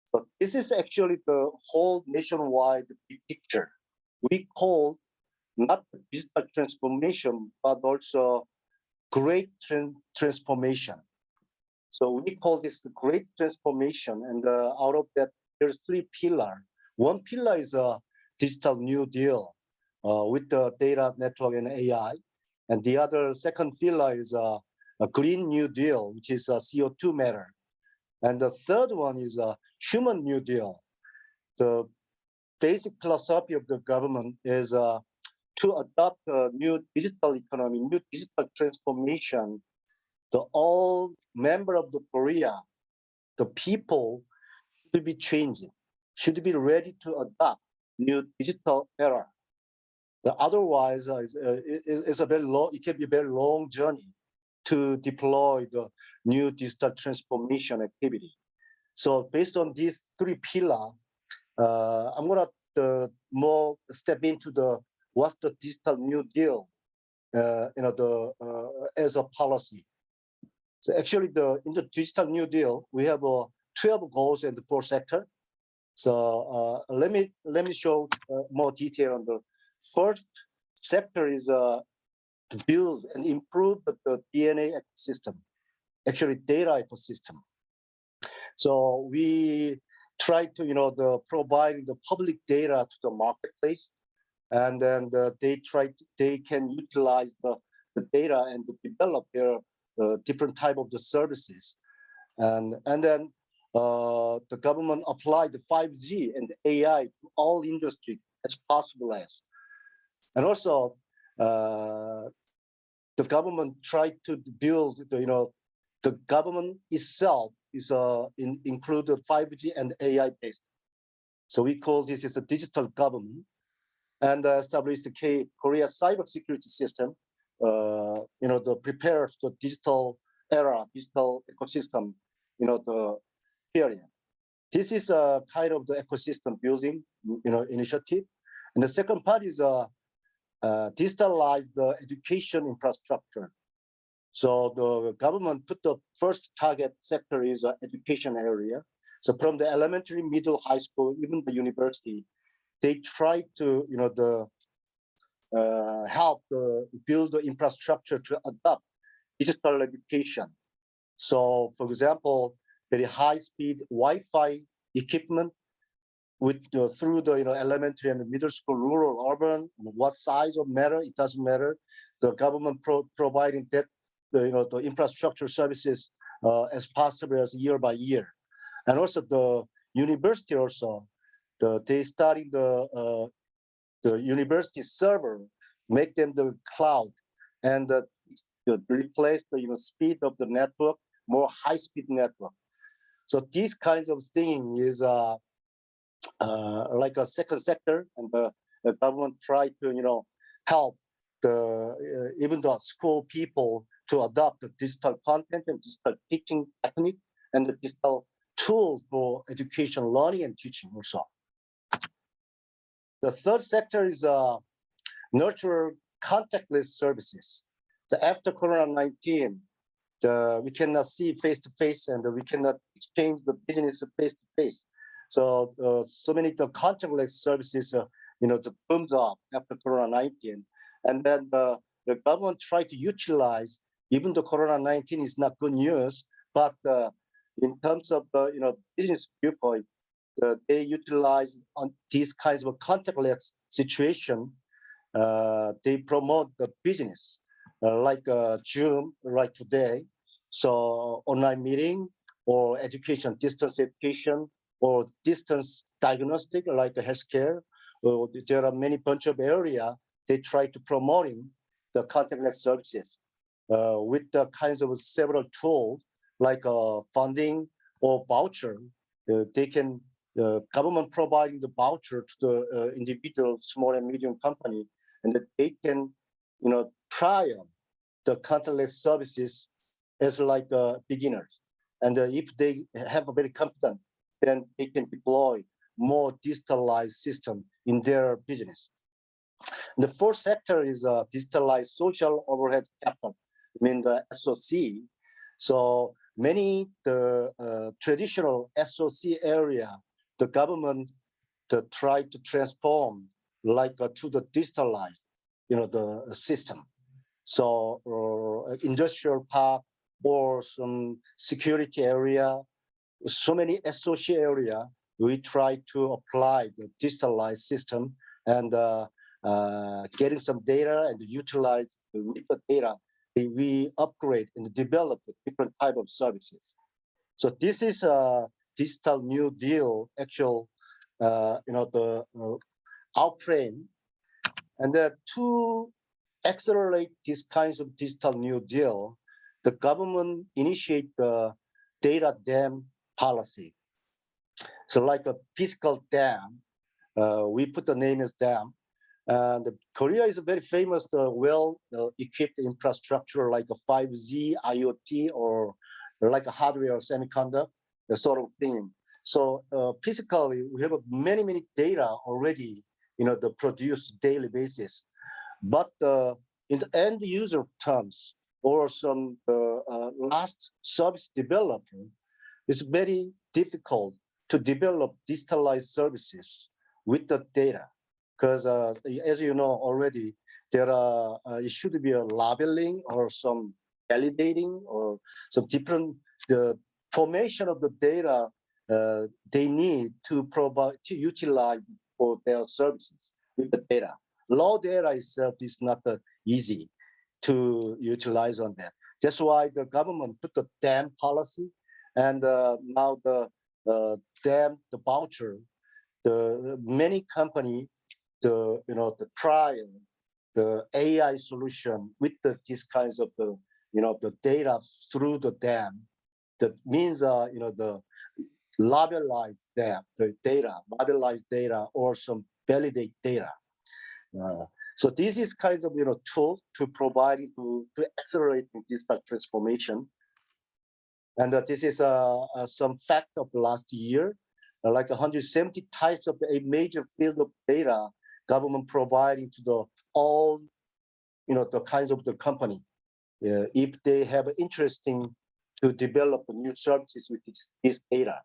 So this is actually the whole nationwide big picture. We call not digital transformation, but also great transformation. So we call this great transformation, and out of that, there's 3 pillars. One pillar is a digital New Deal with the data network and AI, and the other second pillar is a Green New Deal, which is a CO2 matter, and the third one is a Human New Deal. The basic philosophy of the government is to adopt a new digital economy, new digital transformation. The all member of the Korea, the people should be changing, should be ready to adopt new digital era. Otherwise, it's a very long. It can be a very long journey to deploy the new digital transformation activity. So based on these 3 pillars, I'm gonna more step into what's the digital New Deal, as a policy. So actually, in the digital New Deal, we have 12 goals in the 4 sectors. So let me show more detail on the first sector is to build and improve the DNA ecosystem, actually data ecosystem. So we try to provide the public data to the marketplace, and then they can utilize the data and develop their different type of the services, and then the government applied the 5G and AI to all industry as possible as, and also the government tried to build the government itself is included 5G and AI based. So we call this is a digital government, and established the Korea cybersecurity system. The prepare the digital era, digital ecosystem. The period. This is a kind of the ecosystem building, initiative, and the second part is digitalize the education infrastructure. So the government put the first target sector is education area. So from the elementary, middle, high school, even the university, they try to help build the infrastructure to adopt digital education. So for example, very high-speed Wi-Fi equipment with through the elementary and the middle school, rural, urban, what size of matter, it doesn't matter. The government providing that the infrastructure services as possible as year by year, and also the university also they study the university server, make them the cloud, and replace the speed of the network, more high-speed network. So these kinds of thing is like a second sector, and the government try to help even the school people to adopt the digital content and digital teaching technique and the digital tools for education, learning, and teaching also. The third sector is nurture contactless services. So after Corona-19, we cannot see face-to-face, and we cannot exchange the business face-to-face. So so many the contactless services, the booms up after Corona-19, and then the government tried to utilize. Even though Corona-19 is not good news, but in terms of business viewpoint, they utilize on these kinds of contactless situation. They promote the business like Zoom right today. So online meeting or education, distance education or distance diagnostic like healthcare. There are many bunch of area they try to promoting the contactless services with the kinds of several tools like funding or voucher. They can the government providing the voucher to the individual small and medium company, and that they can, trial the contactless services as like beginners. And if they have a very confident, then they can deploy more digitalized system in their business. The fourth sector is digitalized social overhead capital, I mean the SOC. So many the traditional SOC area, the government try to transform like to the digitalized, the system. So industrial park or some security area, so many SOC area, we try to apply the digitalized system and getting some data and utilize with the data, we upgrade and develop different type of services. So this is a digital New Deal actual, the outframe, and to accelerate these kinds of digital New Deal, the government initiate the data dam policy. So like a physical dam, we put the name as dam. And Korea is a very famous, well-equipped infrastructure like a 5G, IoT, or like a hardware or semiconductor, the sort of thing. So physically, we have many, many data already, the produced daily basis. But in the end user terms, or some last service development, it's very difficult to develop digitalized services with the data. Because as you know already, there are it should be a labeling or some validating or some different the formation of the data they need to provide to utilize for their services with the data. Raw data itself is not easy to utilize on that. That's why the government put the dam policy, and now the dam, the voucher, the many company, the trial, the AI solution with these kinds of the data through the dam. That means the labelized data, the data, labelized data, or some validate data. So this is kind of tool to provide to accelerate digital transformation. And this is some fact of the last year, like 170 types of a major field of data government providing to the all, the kinds of the company, if they have interesting to develop new services with this data.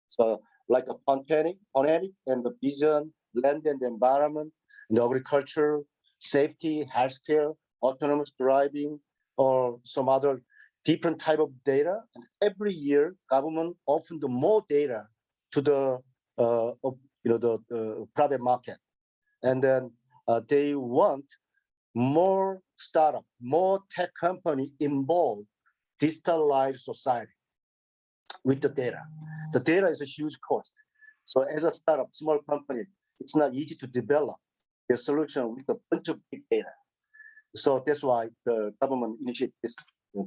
So like a phonics and the vision, land and the environment, and agriculture, safety, healthcare, autonomous driving, or some other different type of data. And every year, government offers more data to the private market. And then they want more startup, more tech company involved, digitalized society with the data. The data is a huge cost. So as a startup, small company, it's not easy to develop a solution with a bunch of big data. So that's why the government initiated this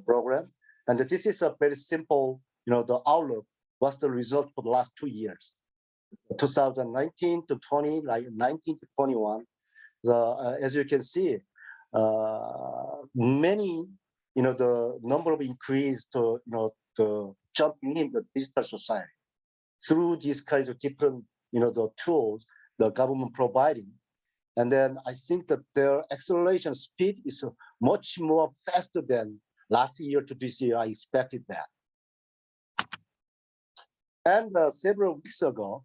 program. And this is a very simple, the outlook. What's the result for the last 2 years? 2019 to 20, like 19 to 21. As you can see, many, the number of increase to, the jumping in the digital society through these kinds of different, the tools the government providing. And then I think that their acceleration speed is much more faster than last year to this year. I expected that. And several weeks ago,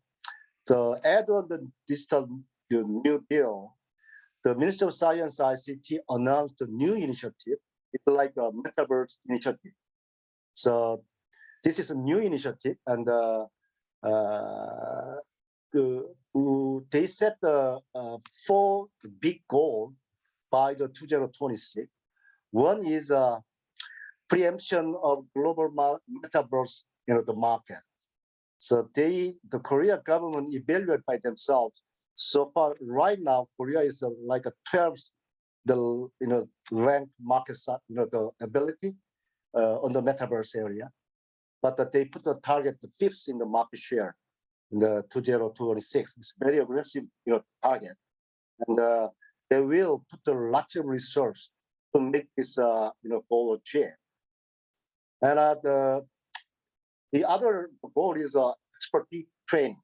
so add on the digital New Deal, the Minister of Science and ICT announced a new initiative. It's like a metaverse initiative. So this is a new initiative, and they set 4 big goals by the 2026. One is preemption of global metaverse, the market. So the Korea government evaluate by themselves. So far, right now, Korea is like a 12th, ranked market, the ability on the metaverse area. But they put the target the 5th in the market share. in the 2026. It's very aggressive, target, and they will put a lot of resource to make this, goal achieved. And the other goal is expertise training.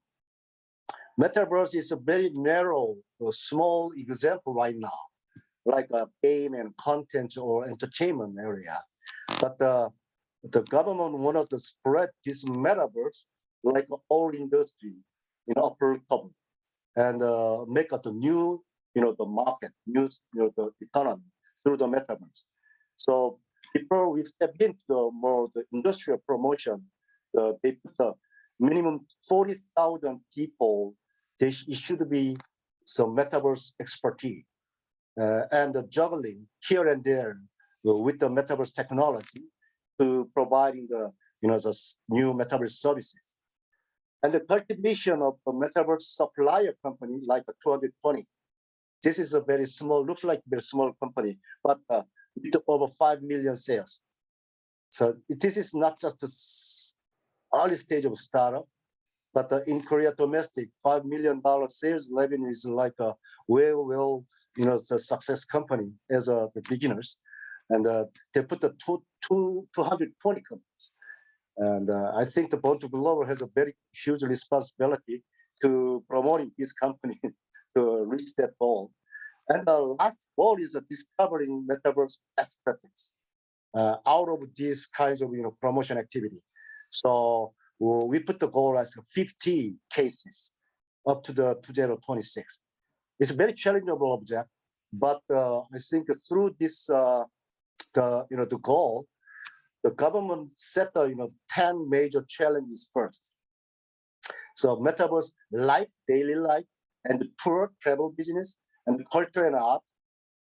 Metaverse is a very narrow, small example right now, like a game and content or entertainment area. But the government wanted to spread this metaverse like all industry in upper cover and make it a new, the market, new, the economy through the metaverse. So before we step into the industrial promotion, they put the minimum 40,000 people. It should be some metaverse expertise and the juggling here and there with the metaverse technology to providing the new metaverse services. And the cultivation of a metaverse supplier company like a 220. This is a very small, looks like a very small company, but with over 5 million sales. So this is not just a early stage of startup, but in Korea domestic, $5 million sales revenue is like a the success company as the beginners. And they put the 220 companies. And I think the Born to Global has a very huge responsibility to promoting this company to reach that goal. And the last goal is discovering metaverse best practice out of these kinds of promotion activity. So we put the goal as 50 cases up to the 2026. It's a very challengeable object, but I think through this the goal, the government set 10 major challenges first. So metaverse life, daily life, and the tour, travel business, and the culture and art,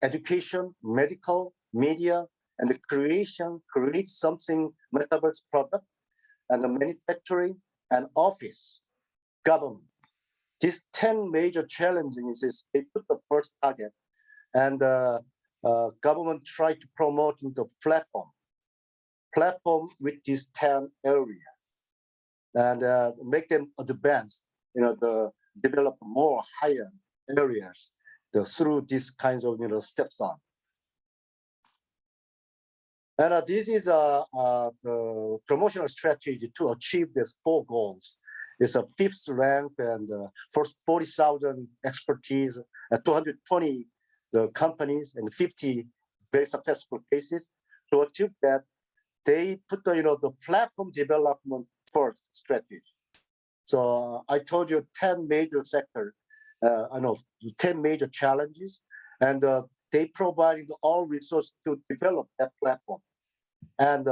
education, medical, media, and the create something metaverse product, and the manufacturing and office, government. These 10 major challenges is they put the first target, and government tried to promote the platform with these 10 areas, and make them advance, develop more higher areas through these kinds of steps on. And this is the promotional strategy to achieve these 4 goals. It's a 5th rank and first 40,000 expertise, 220 companies and 50 very successful cases. To achieve that, they put the platform development first strategy. So I told you 10 major sectors, 10 major challenges, and they providing all resources to develop that platform and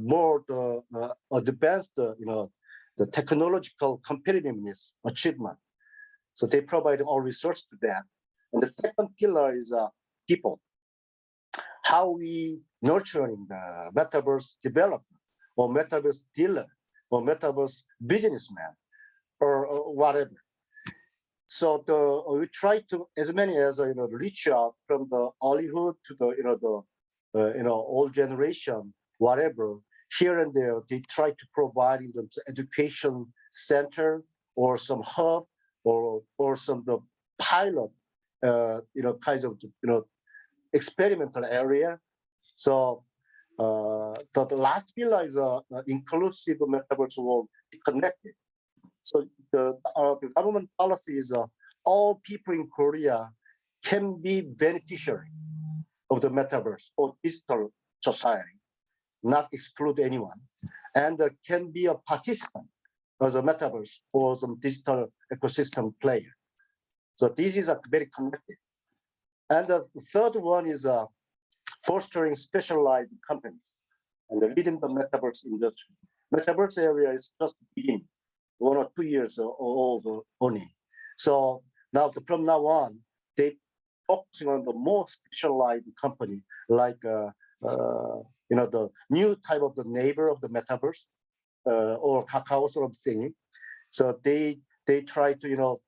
more advanced, the technological competitiveness achievement. So they provide all resources to that. And the second pillar is people. How we nurturing the metaverse development or metaverse dealer or metaverse businessman or whatever. So we try to as many as reach out from the earlyhood to the old generation, whatever. Here and there, they try to provide them education center or some hub or some pilot, kinds of experimental area. So the last pillar is inclusive metaverse world connected. So the government policy is all people in Korea can be beneficiary of the metaverse or digital society, not exclude anyone, and can be a participant as a metaverse or some digital ecosystem player. So this is very connected. And the third one is fostering specialized companies and leading the metaverse industry. Metaverse area is just beginning, 1 or 2 years old only. So now from now on, they focusing on the more specialized company, like the new type of the neighbor of the metaverse or Kakao sort of thing. So they try to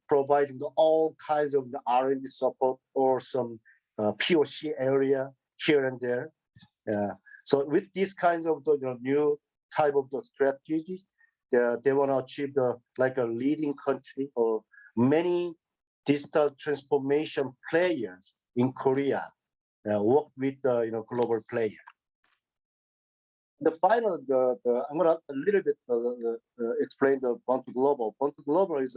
providing all kinds of the R&D support or some POC area here and there. So with these kinds of the new type of the strategy, they want to achieve like a leading country, or many digital transformation players in Korea work with the global player. The final, I'm gonna a little bit explain the Born to Global. Born to Global is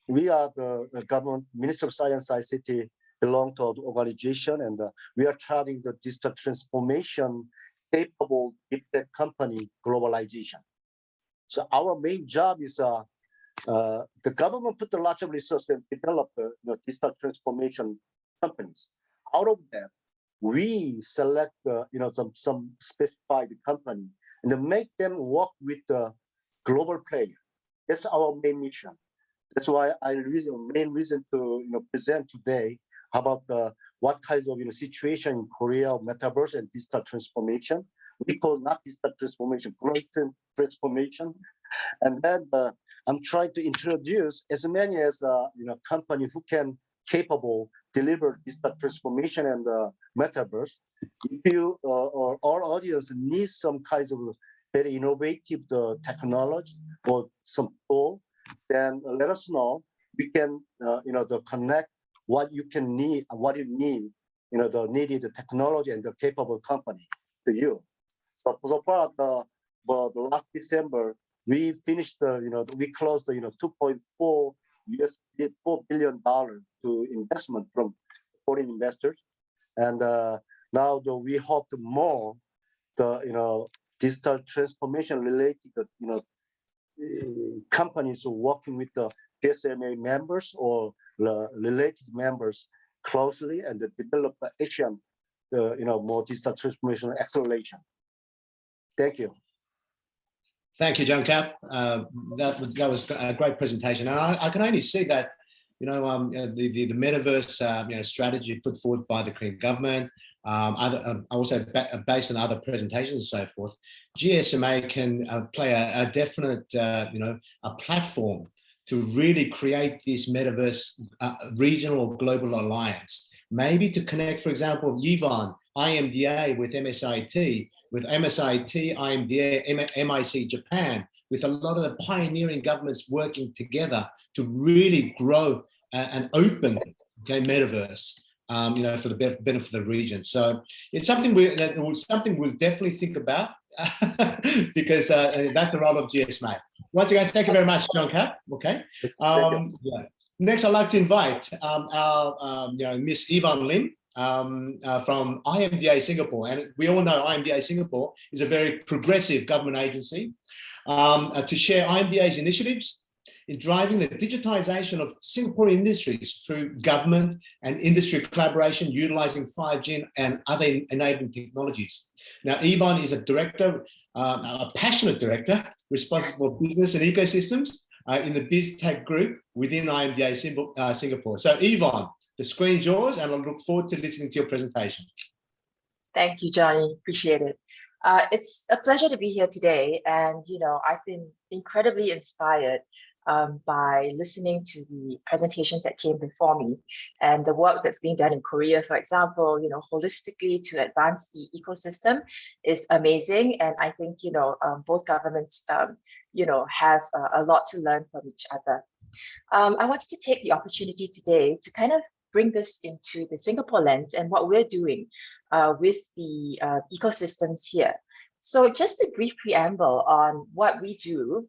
we are the government Ministry of Science ICT belong to the organization, and we are charting the digital transformation capable deep tech company globalization. So our main job is the government put a lot of resources and develop the digital transformation companies. Out of that, we select some specified company and then make them work with the global player. That's our main mission. That's why main reason to present today about what kinds of situation in Korea of metaverse and digital transformation. We call not digital transformation, growth transformation. And then I'm trying to introduce as many as company who can capable deliver digital transformation and metaverse. If you or our audience needs some kinds of very innovative technology or some tool, then let us know. We can connect what you can need, what you need, the needed technology and the capable company to you. So far, the last December, we finished we closed the $2.4 billion to investment from foreign investors, and now we hope more digital transformation related companies working with the GSMA members or related members closely and develop Asian more digital transformation acceleration. Thank you. Thank you, John Cap. That was a great presentation. And I can only see that, the metaverse, strategy put forward by the Korean government, also based on other presentations and so forth, GSMA can play a definite, a platform to really create this metaverse regional or global alliance. Maybe to connect, for example, Yvonne, IMDA with MSIT, IMDA, MIC Japan, with a lot of the pioneering governments working together to really grow an open metaverse, for the benefit of the region. So it's something we'll definitely think about because that's the role of GSMA. Once again, thank you very much, John Cap. Okay. Yeah. Next, I'd like to invite our Miss Yvonne Lim from IMDA Singapore, and we all know IMDA Singapore is a very progressive government agency, to share IMDA's initiatives in driving the digitization of Singapore industries through government and industry collaboration, utilizing 5G and other enabling technologies. Now, Yvonne is a director, a passionate director, responsible for business and ecosystems in the BizTech group within IMDA Singapore. So Yvonne, the screen's yours, and I look forward to listening to your presentation. Thank you, Johnny. Appreciate it. It's a pleasure to be here today. And, I've been incredibly inspired by listening to the presentations that came before me and the work that's being done in Korea, for example, holistically to advance the ecosystem is amazing. And I think, both governments, have a lot to learn from each other. I wanted to take the opportunity today to kind of bring this into the Singapore lens and what we're doing with the ecosystems here. So just a brief preamble on what we do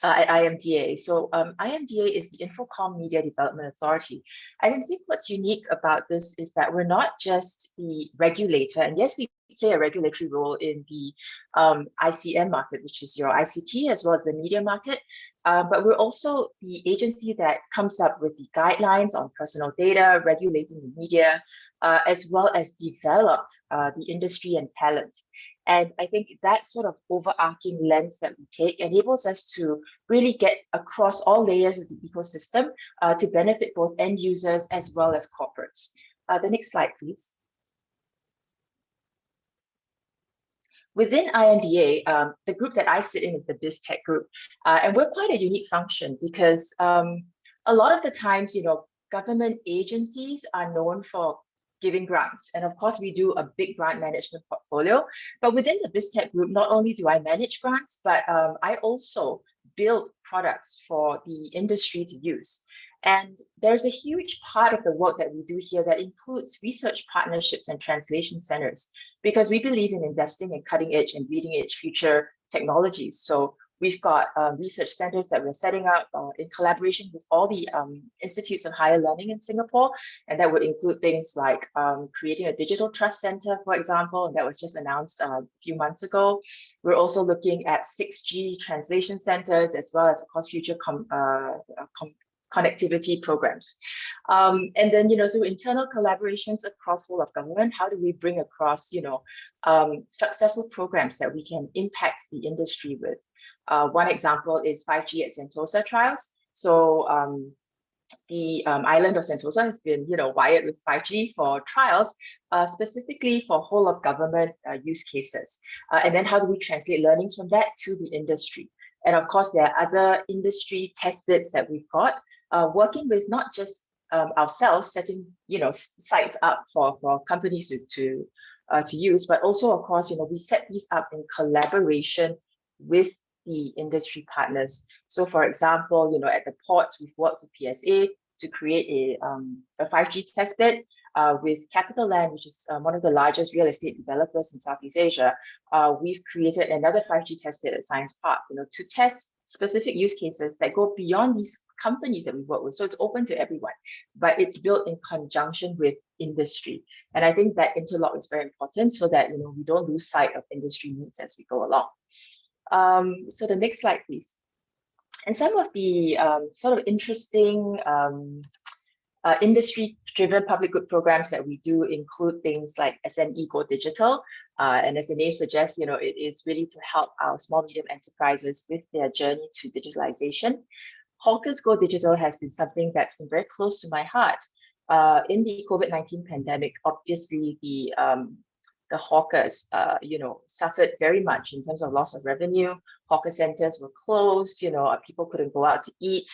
at IMDA. So IMDA is the Infocomm Media Development Authority. And I think what's unique about this is that we're not just the regulator, and yes, we play a regulatory role in the ICM market, which is your ICT, as well as the media market. But we're also the agency that comes up with the guidelines on personal data, regulating the media, as well as develop the industry and talent. And I think that sort of overarching lens that we take enables us to really get across all layers of the ecosystem to benefit both end users as well as corporates. The next slide, please. Within IMDA, the group that I sit in is the BizTech group. And we're quite a unique function because a lot of the times, government agencies are known for giving grants. And of course, we do a big grant management portfolio. But within the BizTech group, not only do I manage grants, but I also build products for the industry to use. And there's a huge part of the work that we do here that includes research partnerships and translation centers, because we believe in investing in cutting edge and leading edge future technologies. So we've got research centers that we're setting up in collaboration with all the institutes of higher learning in Singapore. And that would include things like creating a digital trust center, for example, and that was just announced a few months ago. We're also looking at 6G translation centers, as well as, of course, future connectivity programs. And then, through internal collaborations across whole of government, how do we bring across, successful programs that we can impact the industry with? One example is 5G at Sentosa trials. So the island of Sentosa has been, wired with 5G for trials, specifically for whole of government use cases. And then how do we translate learnings from that to the industry? And of course, there are other industry test bits that we've got, working with not just ourselves, setting sites up for companies to use, but also, of course, we set these up in collaboration with the industry partners. So, for example, at the ports, we've worked with PSA to create a 5G test bed. With Capital Land, which is one of the largest real estate developers in Southeast Asia, we've created another 5G test bed at Science Park, to test specific use cases that go beyond these companies that we work with. So it's open to everyone, but it's built in conjunction with industry. And I think that interlock is very important so that we don't lose sight of industry needs as we go along. So the next slide, please. And some of the sort of interesting industry-driven public good programs that we do include things like SME Go Digital. And as the name suggests, it is really to help our small, medium enterprises with their journey to digitalization. Hawkers Go Digital has been something that's been very close to my heart. In the COVID-19 pandemic, obviously the hawkers, suffered very much in terms of loss of revenue. Hawker centers were closed, people couldn't go out to eat.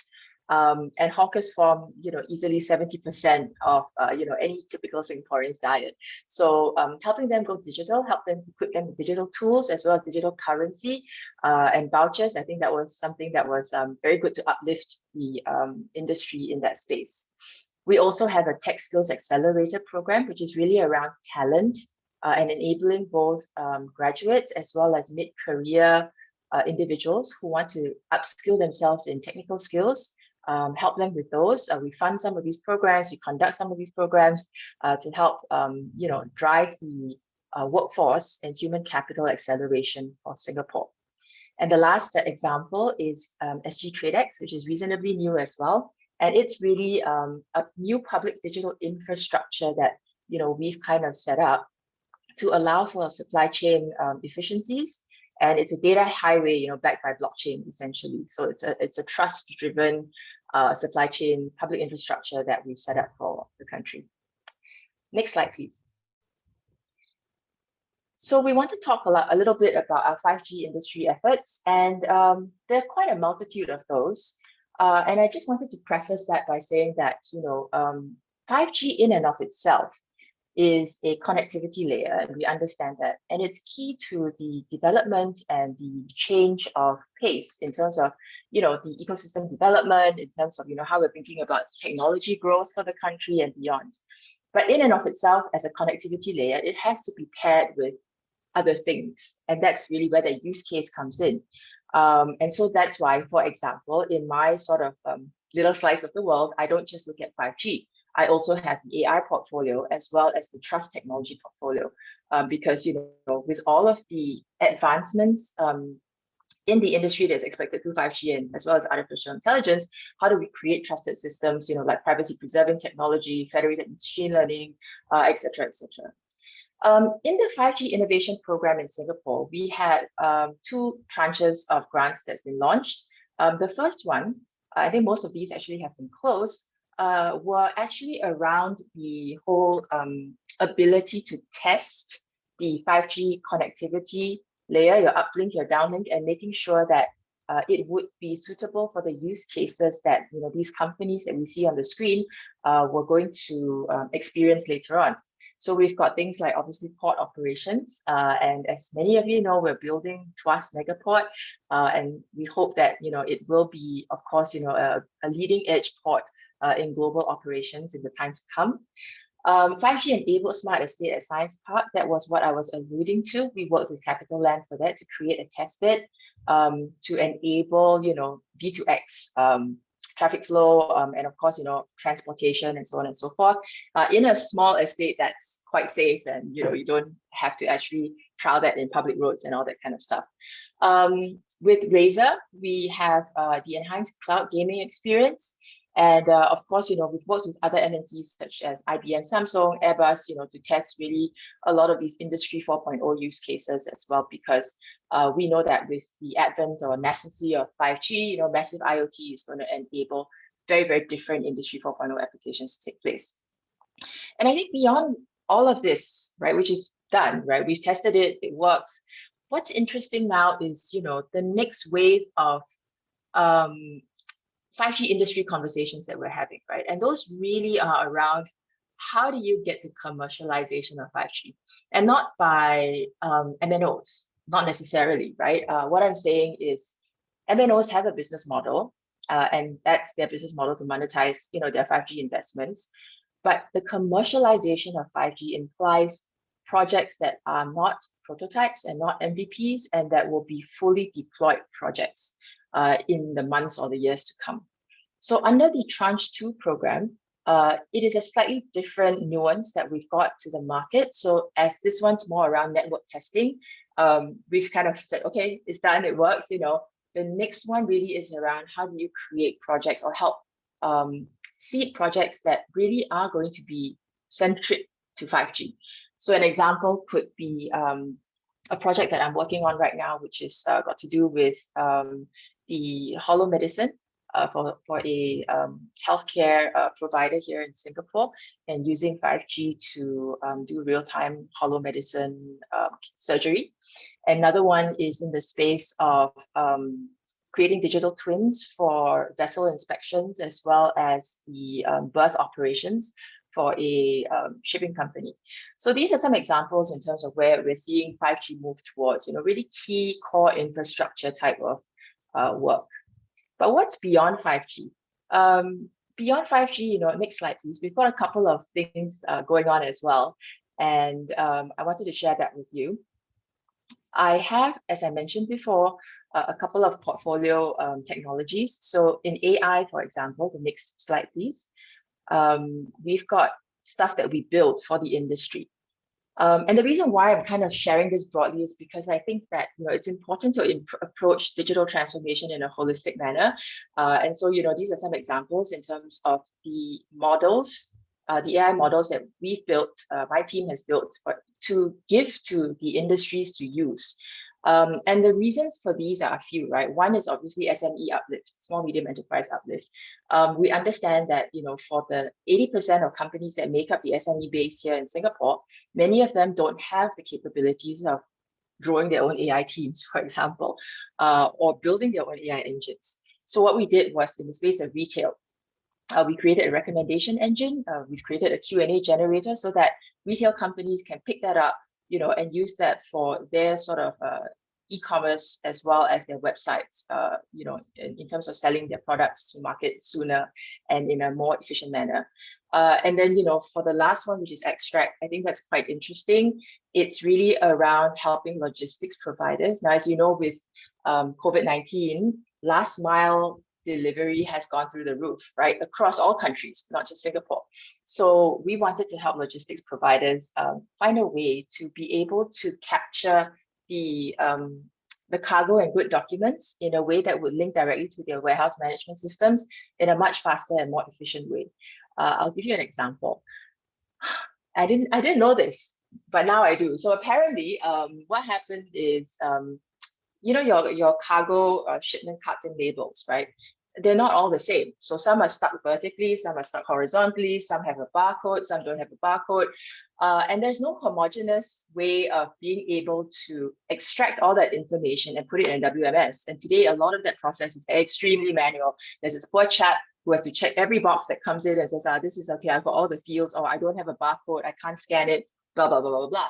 And hawkers form, easily 70% of, any typical Singaporean's diet. So helping them go digital, help them equip them with digital tools as well as digital currency and vouchers. I think that was something that was very good to uplift the industry in that space. We also have a Tech Skills Accelerator program, which is really around talent and enabling both graduates as well as mid-career individuals who want to upskill themselves in technical skills. Help them with those. We fund some of these programs. We conduct some of these programs to help, drive the workforce and human capital acceleration for Singapore. And the last example is SG TradeX, which is reasonably new as well. And it's really a new public digital infrastructure that we've kind of set up to allow for supply chain efficiencies. And it's a data highway, backed by blockchain, essentially. So it's a trust-driven supply chain public infrastructure that we've set up for the country. Next slide, please. So we want to talk a little bit about our 5G industry efforts, and there are quite a multitude of those. And I just wanted to preface that by saying that 5G in and of itself is a connectivity layer, and we understand that. And it's key to the development and the change of pace in terms of, the ecosystem development, in terms of, how we're thinking about technology growth for the country and beyond. But in and of itself, as a connectivity layer, it has to be paired with other things. And that's really where the use case comes in. And so that's why, for example, in my sort of little slice of the world, I don't just look at 5G. I also have the AI portfolio as well as the trust technology portfolio, because, with all of the advancements in the industry that's expected through 5G and as well as artificial intelligence, how do we create trusted systems, like privacy preserving technology, federated machine learning, et cetera, et cetera. In the 5G innovation program in Singapore, we had 2 tranches of grants that's been launched. The first one, I think most of these actually have been closed, were actually around the whole ability to test the 5G connectivity layer, your uplink, your downlink, and making sure that it would be suitable for the use cases that these companies that we see on the screen were going to experience later on. So we've got things like obviously port operations, and as many of you know, we're building Tuas Megaport, and we hope that it will be, of course, a leading edge port in global operations in the time to come. 5G enabled smart estate at Science Park. That was what I was alluding to. We worked with Capital Land for that to create a test bed to enable, V2X traffic flow, and of course, transportation and so on and so forth in a small estate that's quite safe, and you don't have to actually trial that in public roads and all that kind of stuff. With Razer, we have the enhanced cloud gaming experience. And of course, we've worked with other MNCs such as IBM, Samsung, Airbus, to test really a lot of these Industry 4.0 use cases as well, because we know that with the advent or nascency of 5G, massive IoT is going to enable very, very different Industry 4.0 applications to take place. And I think beyond all of this, right, which is done, right, we've tested it, it works. What's interesting now is, the next wave of 5G industry conversations that we're having, right? And those really are around how do you get to commercialization of 5G, and not by MNOs, not necessarily, right? What I'm saying is MNOs have a business model, and that's their business model to monetize, their 5G investments. But the commercialization of 5G implies projects that are not prototypes and not MVPs, and that will be fully deployed projects in the months or the years to come. So under the Tranche 2 program, it is a slightly different nuance that we've got to the market. So as this one's more around network testing, we've kind of said, okay, it's done, it works. The next one really is around how do you create projects or help seed projects that really are going to be centric to 5G. So an example could be a project that I'm working on right now, which is got to do with the hollow medicine for a healthcare provider here in Singapore, and using 5G to do real-time hollow medicine surgery. Another one is in the space of creating digital twins for vessel inspections, as well as the berth operations for a shipping company. So these are some examples in terms of where we're seeing 5G move towards, really key core infrastructure type of work. But what's beyond 5G? Beyond 5G, next slide, please. We've got a couple of things going on as well. And I wanted to share that with you. I have, as I mentioned before, a couple of portfolio technologies. So in AI, for example, the next slide, please. We've got stuff that we built for the industry. And the reason why I'm kind of sharing this broadly is because I think that it's important to approach digital transformation in a holistic manner. And so these are some examples in terms of the models, the AI models that we've built, my team has built to give to the industries to use. And the reasons for these are a few, right? One is obviously SME uplift, small medium enterprise uplift. We understand that, for the 80% of companies that make up the SME base here in Singapore, many of them don't have the capabilities of growing their own AI teams, for example, or building their own AI engines. So what we did was, in the space of retail, we created a recommendation engine. We've created a Q&A generator so that retail companies can pick that up, and use that for their sort of e-commerce as well as their websites, in terms of selling their products to market sooner and in a more efficient manner. And then, for the last one, which is Extract, I think that's quite interesting. It's really around helping logistics providers. Now, as you know, with COVID-19, last mile delivery has gone through the roof, right? Across all countries, not just Singapore. So we wanted to help logistics providers find a way to be able to capture the cargo and good documents in a way that would link directly to their warehouse management systems in a much faster and more efficient way. I'll give you an example. I didn't know this, but now I do. So apparently, what happened is, your cargo shipment carton labels, right? They're not all the same. So some are stuck vertically, some are stuck horizontally, some have a barcode, some don't have a barcode. And there's no homogeneous way of being able to extract all that information and put it in WMS. And today, a lot of that process is extremely manual. There's a support chat who has to check every box that comes in and says, this is okay, I've got all the fields, or I don't have a barcode, I can't scan it, blah, blah, blah, blah, blah.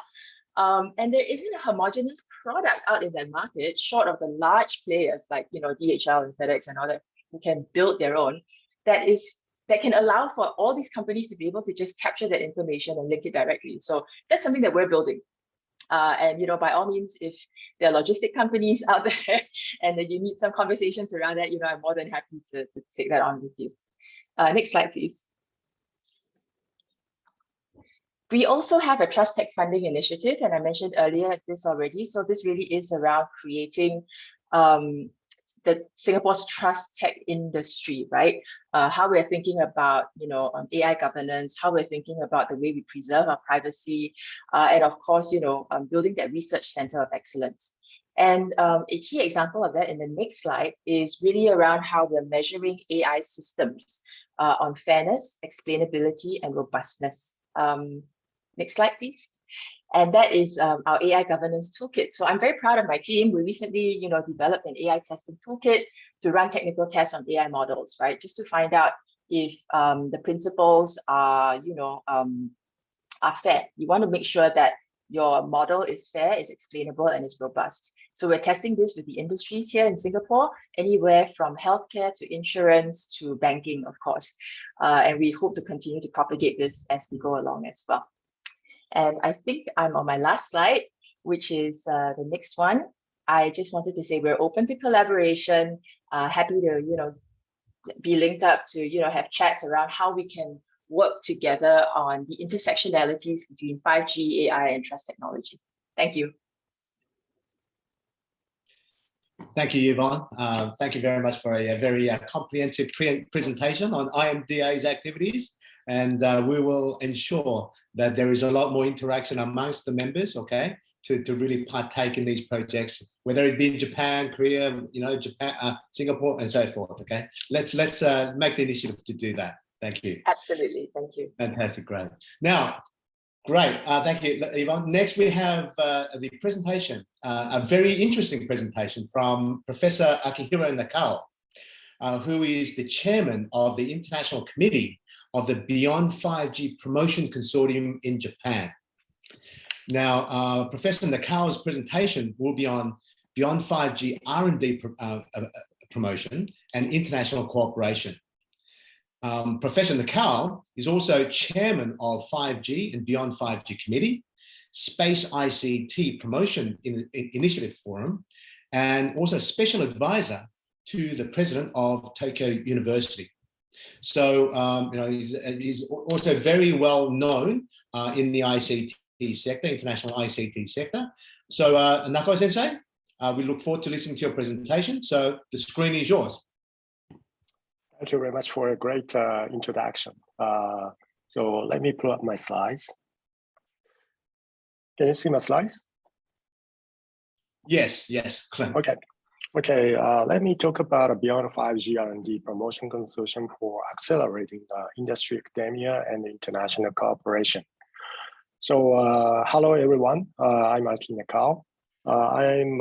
And there isn't a homogeneous product out in that market, short of the large players like, DHL and FedEx and all that, who can build their own, that can allow for all these companies to be able to just capture that information and link it directly. So that's something that we're building. And by all means, if there are logistic companies out there and you need some conversations around that, I'm more than happy to take that on with you. Next slide, please. We also have a Trust Tech funding initiative, and I mentioned earlier this already. So this really is around creating the Singapore's trust tech industry, right? How we're thinking about, AI governance, how we're thinking about the way we preserve our privacy, and of course, building that research center of excellence. And a key example of that in the next slide is really around how we're measuring AI systems on fairness, explainability, and robustness. Next slide, please. And that is our AI Governance Toolkit. So I'm very proud of my team. We recently, developed an AI testing toolkit to run technical tests on AI models, right? Just to find out if the principles are, are fair. You want to make sure that your model is fair, is explainable, and is robust. So we're testing this with the industries here in Singapore, anywhere from healthcare to insurance to banking, of course. And we hope to continue to propagate this as we go along as well. And I think I'm on my last slide, which is the next one. I just wanted to say we're open to collaboration, happy to, be linked up to, have chats around how we can work together on the intersectionalities between 5G, AI, and trust technology. Thank you. Thank you, Yvonne. Thank you very much for a very comprehensive presentation on IMDA's activities. And we will ensure that there is a lot more interaction amongst the members, okay, to really partake in these projects, whether it be in Japan, Korea, Japan, Singapore, and so forth, okay? Let's make the initiative to do that. Thank you. Absolutely, thank you. Fantastic, great. Now, great, thank you, Yvonne. Next, we have the presentation, a very interesting presentation from Professor Akihiro Nakao, who is the chairman of the International Committee of the Beyond 5G Promotion Consortium in Japan. Now, Professor Nakao's presentation will be on Beyond 5G R&D promotion and international cooperation. Professor Nakao is also chairman of 5G and Beyond 5G Committee, Space ICT Promotion Initiative Forum, and also special advisor to the president of Tokyo University. So, he's also very well known in the ICT sector, international ICT sector. So, Nakao Sensei, we look forward to listening to your presentation. So the screen is yours. Thank you very much for a great introduction. So let me pull up my slides. Can you see my slides? Yes. Okay, let me talk about a Beyond 5G R&D Promotion Consortium for accelerating industry, academia, and international cooperation. So hello, everyone. I'm Aki Nakao. I'm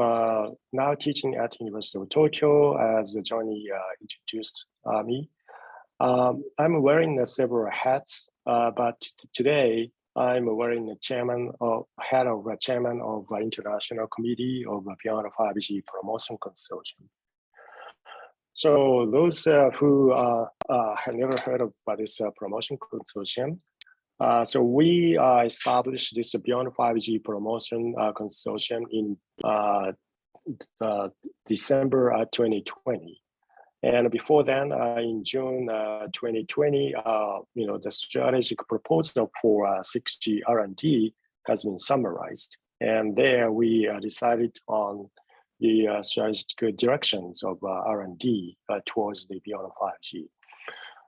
now teaching at University of Tokyo, as Johnny introduced me. I'm wearing several hats, but today I'm wearing the head of International Committee of Beyond 5G Promotion Consortium. So those who have never heard of this promotion consortium, so we established this Beyond 5G Promotion Consortium in December 2020. And before then, in June 2020, the strategic proposal for 6G R&D has been summarized. And there we decided on the strategic directions of R&D towards the Beyond 5G.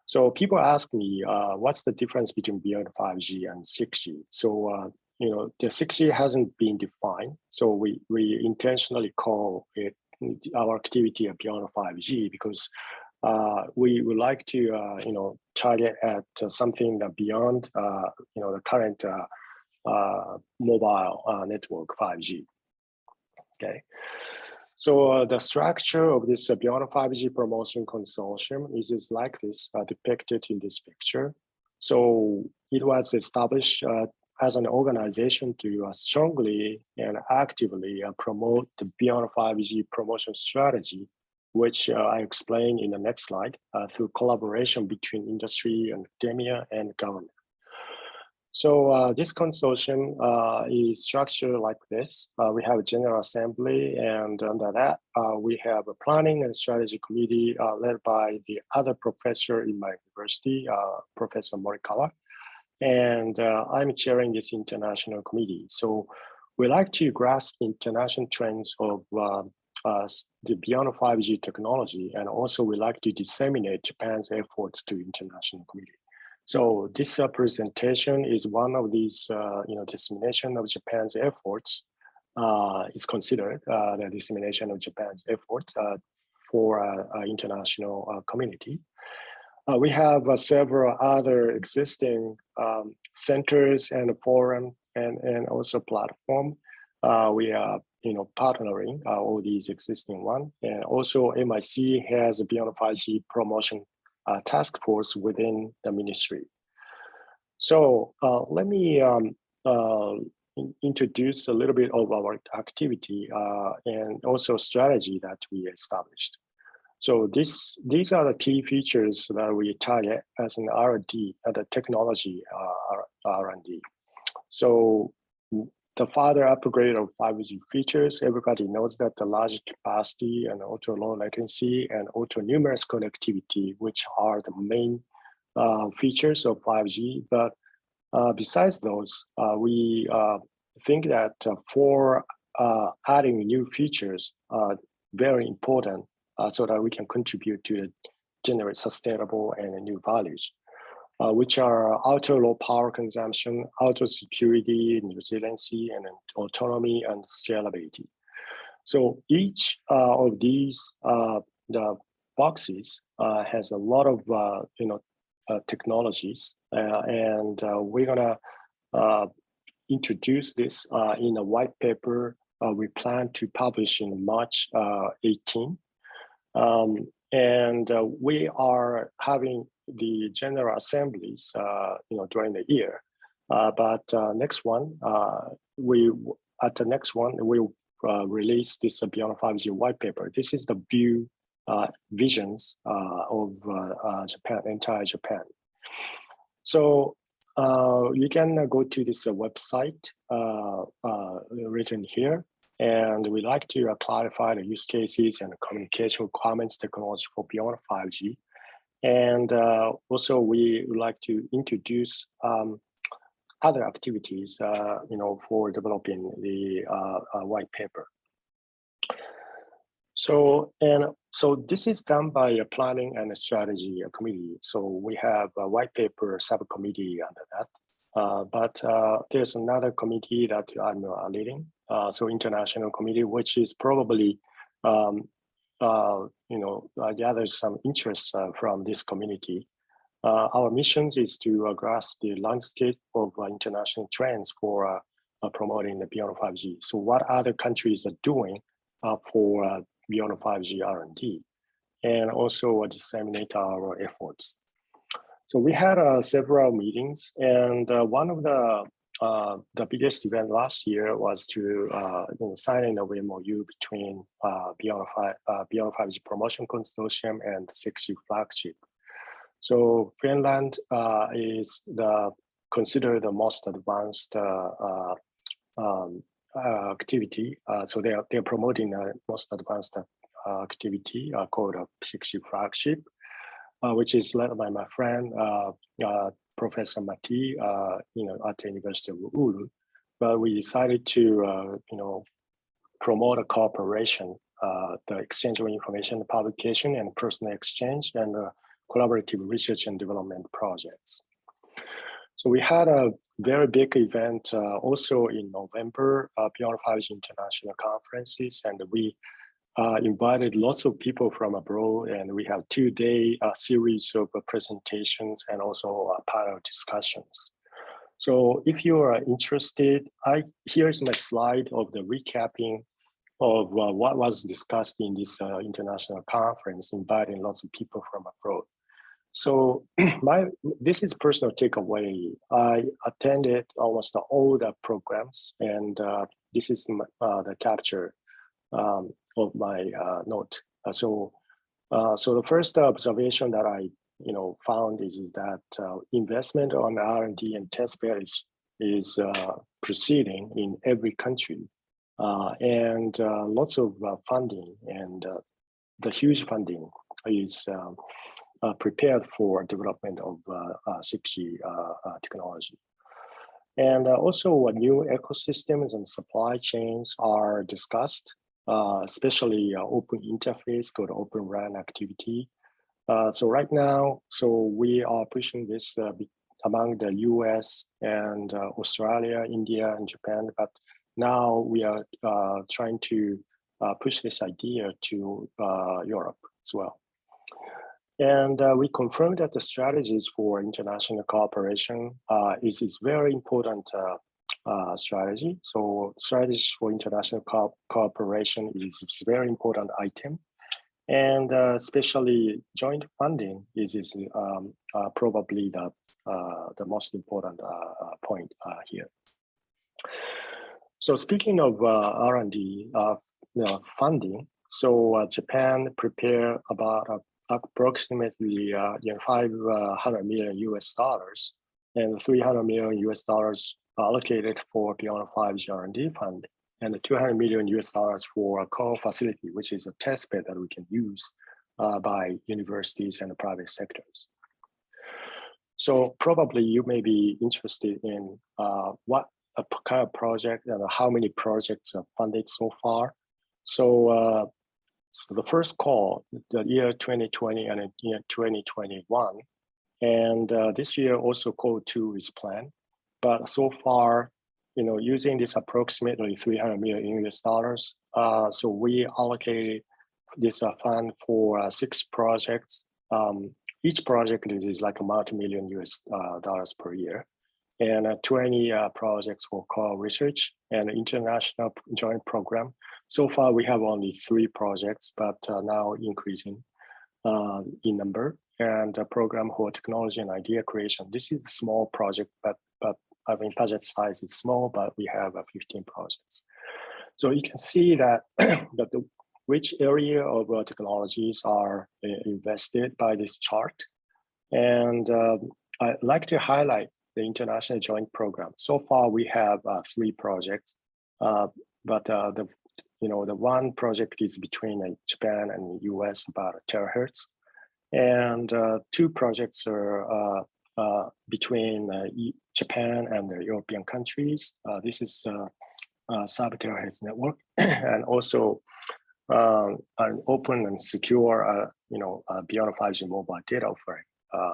So people ask me, what's the difference between Beyond 5G and 6G? So, the 6G hasn't been defined. So we intentionally call it our activity Beyond 5G because we would like to, target at something beyond, the current mobile network 5G. Okay. So the structure of this Beyond 5G Promotion Consortium is like this, depicted in this picture. So it was established as an organization to strongly and actively promote the Beyond 5G promotion strategy, which I explain in the next slide, through collaboration between industry and academia and government. So this consortium is structured like this. We have a general assembly, and under that, we have a planning and strategy committee led by the other professor in my university, Professor Morikawa. And I'm chairing this international committee. So we like to grasp international trends of the Beyond 5G technology, and also we like to disseminate Japan's efforts to international community. So this presentation is one of these, dissemination of Japan's efforts is considered the dissemination of Japan's efforts for international community. We have several other existing centers and forum and also platform. We are partnering all these existing one, and also MIC has a Beyond 5G promotion task force within the ministry. So let me introduce a little bit of our activity and also strategy that we established. So these are the key features that we target as an R&D, the technology R&D. So the further upgrade of 5G features, everybody knows that the large capacity and ultra low latency and ultra numerous connectivity, which are the main features of 5G. But besides those, we think that for adding new features are very important so that we can contribute to generate sustainable and new values. Which are ultra low power consumption, ultra security, resiliency, and autonomy and scalability. So each of these the boxes has a lot of technologies, and we're gonna introduce this in a white paper we plan to publish in March 18. And we are having the general assemblies, during the year. But next one, we'll release this Beyond 5G white paper. This is the view visions of Japan, entire Japan. So you can go to this website written here. And we like to clarify the use cases and communication requirements technology for Beyond 5G. And also we would like to introduce other activities, for developing the white paper. So this is done by a planning and a strategy committee. So we have a white paper subcommittee under that. But there's another committee that I'm leading. So international committee, which is probably gathers some interest from this community. Our mission is to grasp the landscape of international trends for promoting the Beyond 5G. So what other countries are doing for Beyond 5G R&D, and also disseminate our efforts. So we had several meetings, and one of the biggest event last year was to signing a MOU between Beyond 5G Promotion Consortium and 6G flagship. So Finland is considered the most advanced activity. So they're promoting the most advanced activity called a 6G flagship, which is led by my friend Professor Matti, at the University of Oulu. But we decided to, promote a cooperation, the exchange of information, publication, and personal exchange, and collaborative research and development projects. So we had a very big event also in November, Beyond 5G International Conferences, and we invited lots of people from abroad, and we have 2-day series of presentations and also panel discussions. So if you are interested, here's my slide of the recapping of what was discussed in this international conference, inviting lots of people from abroad. So this is personal takeaway. I attended almost all the programs, and this is the capture of my note. So the first observation that I found is that investment on R&D and test bed is proceeding in every country, and lots of funding, and the huge funding is prepared for development of 6G technology. And also new ecosystems and supply chains are discussed, especially open interface called Open RAN activity. So right now, we are pushing this among the US and Australia, India, and Japan, but now we are trying to push this idea to Europe as well. And we confirmed that the strategies for international cooperation is very important strategy. So strategies for international cooperation is a very important item. And especially joint funding is probably the most important point here. So speaking of R&D funding, so Japan prepared about approximately $500 million and $300 million allocated for Beyond 5G R&D fund, and $200 million for a core facility, which is a test bed that we can use by universities and the private sectors. So probably you may be interested in what kind of project and how many projects are funded so far. So the first call, the year 2020 and year 2021, and this year also call 2 is planned. But so far, using this approximately $300 million, so we allocated this fund for 6 projects. Each project is like a multi-million US per year, and 20 projects for core research and international joint program. So far, we have only 3 projects, but now increasing in number, and a program for technology and idea creation. This is a small project, but I mean, budget size is small, but we have 15 projects. So you can see that, which area of technologies are invested by this chart. And I'd like to highlight the international joint program. So far, we have 3 projects, but the one project is between Japan and the US, about 1 terahertz, and 2 projects are between Japan and the European countries. This is a sub-terahertz network, and also an open and secure, beyond 5G mobile data offering.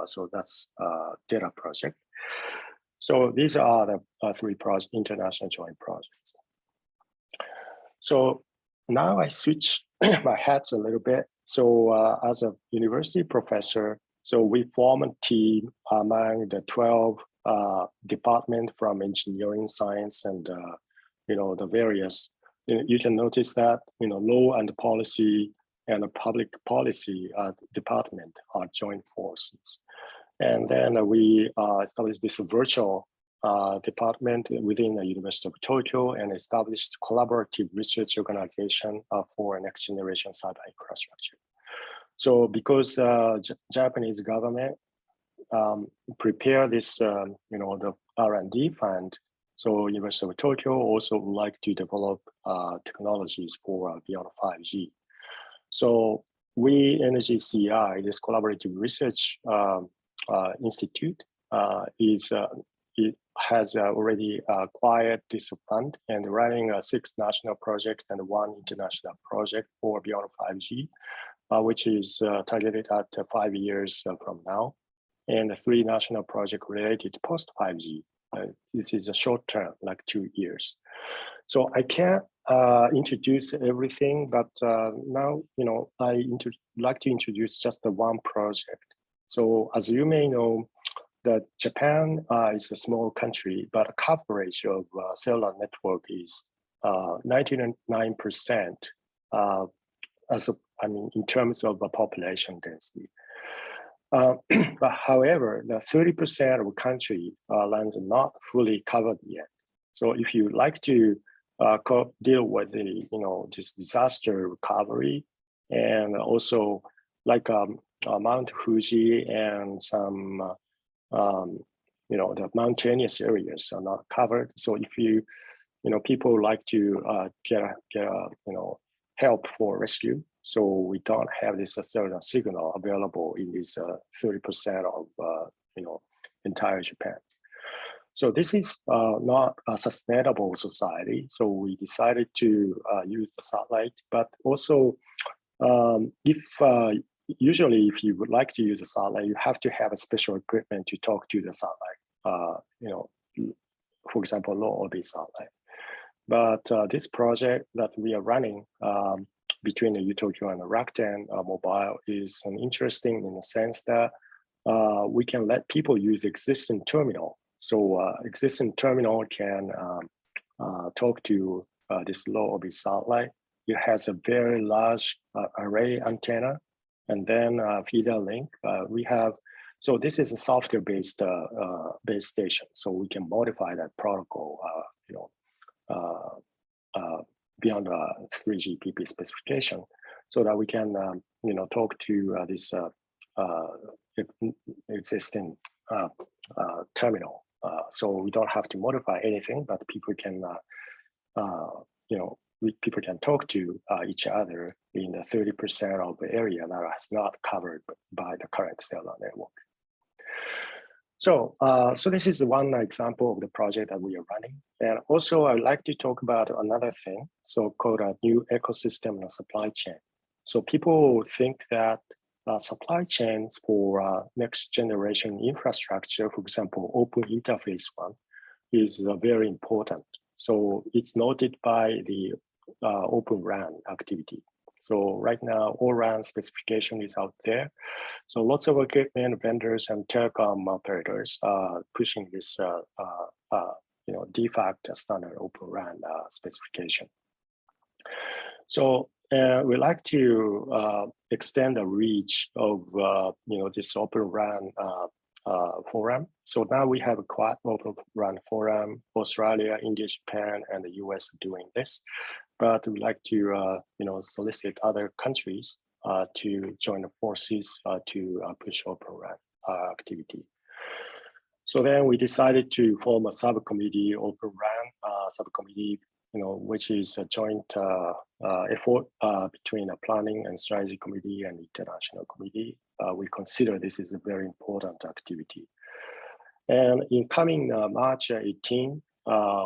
So that's a data project. So these are the 3 international joint projects. So now I switch my hats a little bit. So as a university professor, so we form a team among the 12 departments from engineering, science, and the various. You can notice that law and policy and the public policy department are joint forces. And then we established this virtual department within the University of Tokyo and established collaborative research organization for next generation cyber infrastructure. So because Japanese government prepared this, the R&D fund, so University of Tokyo also would like to develop technologies for beyond 5G. So we, NGCI, this collaborative research institute, it has already acquired this fund and running 6 national projects and 1 international project for beyond 5G, which is targeted at 5 years from now, and 3 national projects related to post 5G. This is a short term, like 2 years. So I can't introduce everything, but now I like to introduce just the 1 project. So as you may know, that Japan is a small country, but coverage of cellular network is 99% in terms of the population density. But however, the 30% of the country lands are not fully covered yet. So if you like to deal with the this disaster recovery, and also like Mount Fuji and some the mountainous areas are not covered. So if people like to get help for rescue, so we don't have this certain signal available in this 30% of entire Japan. So this is not a sustainable society. So we decided to use the satellite, but also usually if you would like to use a satellite, you have to have a special equipment to talk to the satellite, for example, low orbit satellite. But this project that we are running between the UTokyo and the Rakuten Mobile is interesting in the sense that we can let people use existing terminal. So existing terminal can talk to this low orbit satellite. It has a very large array antenna, and then feeder link. So this is a software-based base station. So we can modify that protocol, beyond 3GPP specification, so that we can, talk to this existing terminal. So we don't have to modify anything, but people can, people can talk to each other in the 30% of the area that is not covered by the current cellular network. So, so this is one example of the project that we are running. And also I'd like to talk about another thing, so called a new ecosystem and supply chain. So people think that supply chains for next generation infrastructure, for example, open interface one, is very important. So it's noted by the Open RAN activity. So right now, all RAN specification is out there. So lots of equipment vendors and telecom operators are pushing this, de facto standard Open RAN specification. So we like to extend the reach of this Open RAN forum. So now we have a Quad Open RAN forum. Australia, India, Japan, and the US are doing this. But we'd like to solicit other countries to join the forces to push Open RAN activity. So then we decided to form a subcommittee, Open RAN subcommittee, which is a joint effort between a planning and strategy committee and international committee. We consider this is a very important activity. And in coming March 18,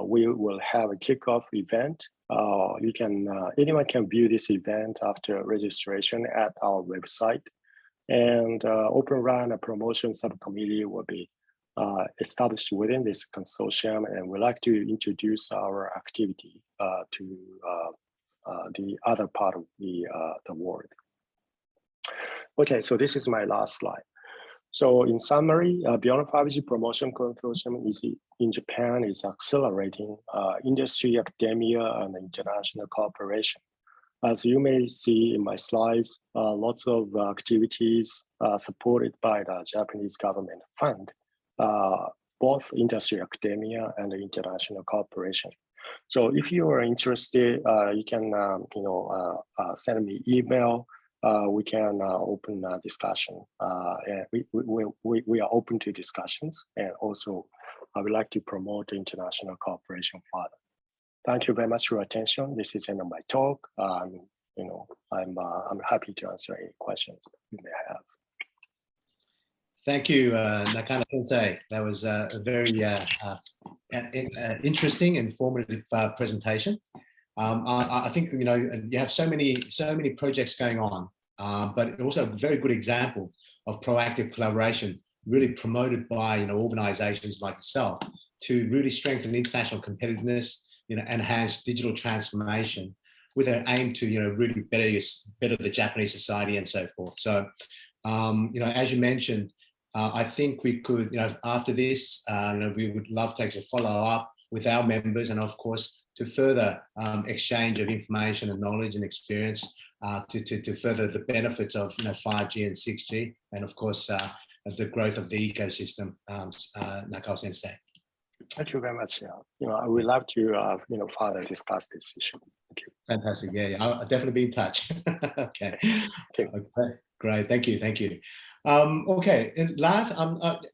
we will have a kickoff event. Anyone can view this event after registration at our website. And Open RAN Promotion Subcommittee will be established within this consortium, and we'd like to introduce our activity to the other part of the world. Okay, so this is my last slide. So in summary, Beyond 5G Promotion Consortium in Japan is accelerating industry, academia, and international cooperation. As you may see in my slides, lots of activities supported by the Japanese government fund, both industry, academia, and international cooperation. So if you are interested, you can send me email. We can open a discussion, and we are open to discussions, and also I would like to promote international cooperation further. Thank you very much for your attention. This is the end of my talk. I'm happy to answer any questions you may have. Thank you, Nakano-sensei. That was a very interesting and informative presentation. I think you have so many projects going on, but also a very good example of proactive collaboration, really promoted by organisations like yourself to really strengthen international competitiveness, enhance digital transformation with an aim to really better the Japanese society and so forth. So as you mentioned, I think we could after this we would love to actually follow up with our members, and of course, to further exchange of information and knowledge and experience to further the benefits of 5G and 6G, and of course, the growth of the ecosystem, Nakao Sensei. Thank you very much. I would love to, further discuss this issue. Thank you. Fantastic. Yeah, I'll definitely be in touch. Okay. Okay. Great. Thank you. Okay. And last,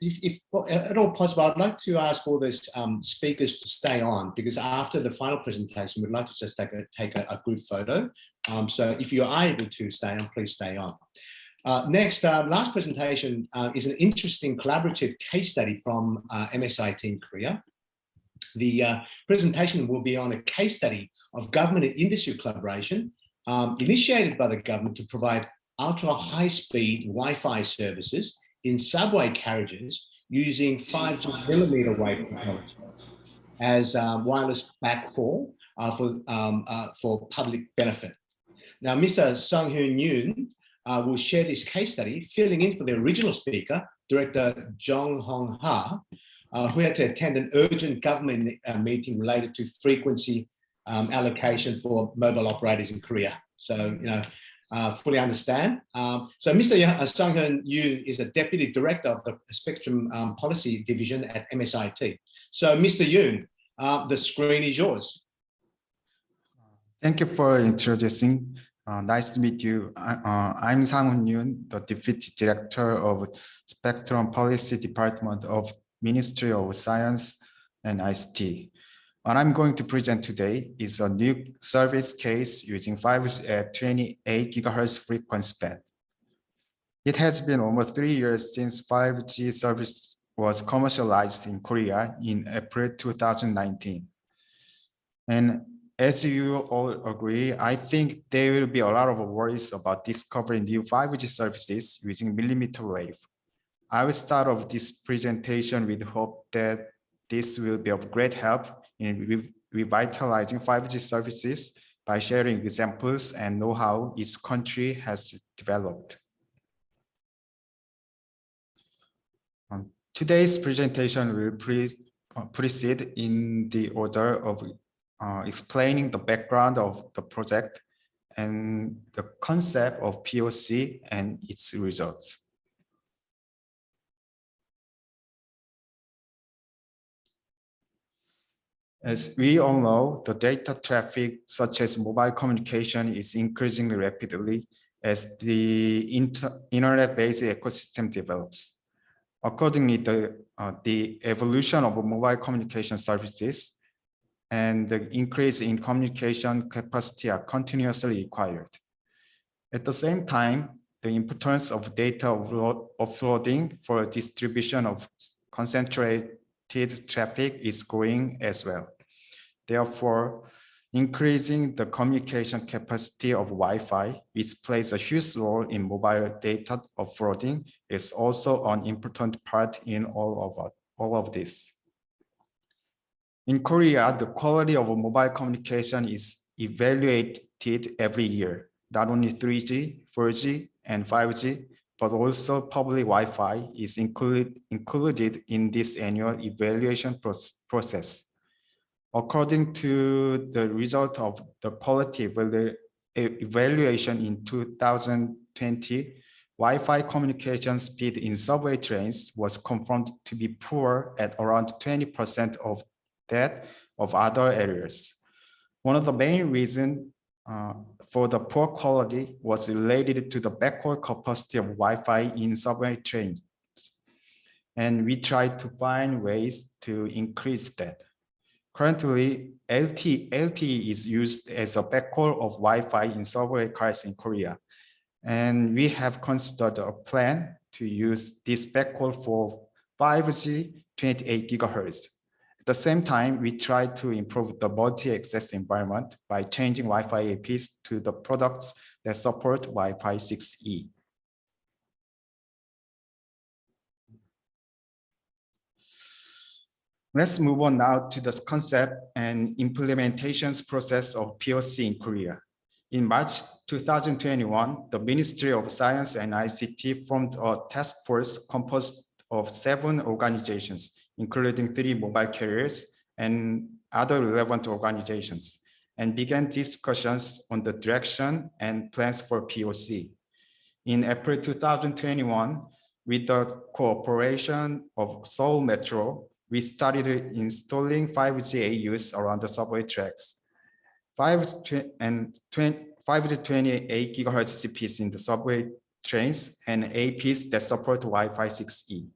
if at all possible, I'd like to ask all these speakers to stay on, because after the final presentation, we'd like to just take a group photo. So if you are able to stay on, please stay on. Next, last presentation is an interesting collaborative case study from MSIT in Korea. The presentation will be on a case study of government and industry collaboration initiated by the government to provide ultra high-speed Wi-Fi services in subway carriages using 5G millimeter wave technology as wireless backhaul for public benefit. Now, Mr. Sung-Hyun Yoon will share this case study, filling in for the original speaker, Director Jong Hong Ha, who had to attend an urgent government meeting related to frequency allocation for mobile operators in Korea. So, fully understand. So Mr. Sung-Hyun Yoon is a Deputy Director of the Spectrum Policy Division at MSIT. So Mr. Yoon, the screen is yours. Thank you for introducing. Nice to meet you. I'm Sang-Hyun Yoon, the Deputy Director of Spectrum Policy Department of Ministry of Science and ICT. What I'm going to present today is a new service case using 5G at 28 GHz frequency band. It has been almost 3 years since 5G service was commercialized in Korea in April 2019. And as you all agree, I think there will be a lot of worries about discovering new 5G services using millimeter wave. I will start off this presentation with hope that this will be of great help in revitalizing 5G services by sharing examples and know-how each country has developed. Today's presentation will proceed in the order of explaining the background of the project and the concept of POC and its results. As we all know, the data traffic, such as mobile communication, is increasing rapidly as the internet-based ecosystem develops. Accordingly, the evolution of mobile communication services and the increase in communication capacity are continuously required. At the same time, the importance of data offloading for distribution of concentrated traffic is growing as well. Therefore, increasing the communication capacity of Wi-Fi, which plays a huge role in mobile data offloading, is also an important part in all of this. In Korea, the quality of mobile communication is evaluated every year, not only 3G, 4G, and 5G, but also public Wi-Fi is included in this annual evaluation process. According to the result of the quality evaluation in 2020, Wi-Fi communication speed in subway trains was confirmed to be poor at around 20% of that of other areas. One of the main reasons for the poor quality was related to the backhaul capacity of Wi-Fi in subway trains. And we tried to find ways to increase that. Currently, LTE is used as a backhaul of Wi-Fi in subway cars in Korea. And we have considered a plan to use this backhaul for 5G 28 GHz. At the same time, we try to improve the multi-access environment by changing Wi-Fi APs to the products that support Wi-Fi 6E. Let's move on now to the concept and implementations process of POC in Korea. In March 2021, the Ministry of Science and ICT formed a task force composed of 7 organizations, including 3 mobile carriers and other relevant organizations, and began discussions on the direction and plans for POC. In April 2021, with the cooperation of Seoul Metro, we started installing 5G AUs around the subway tracks. 5G 28 GHz CPs in the subway trains and APs that support Wi-Fi 6E.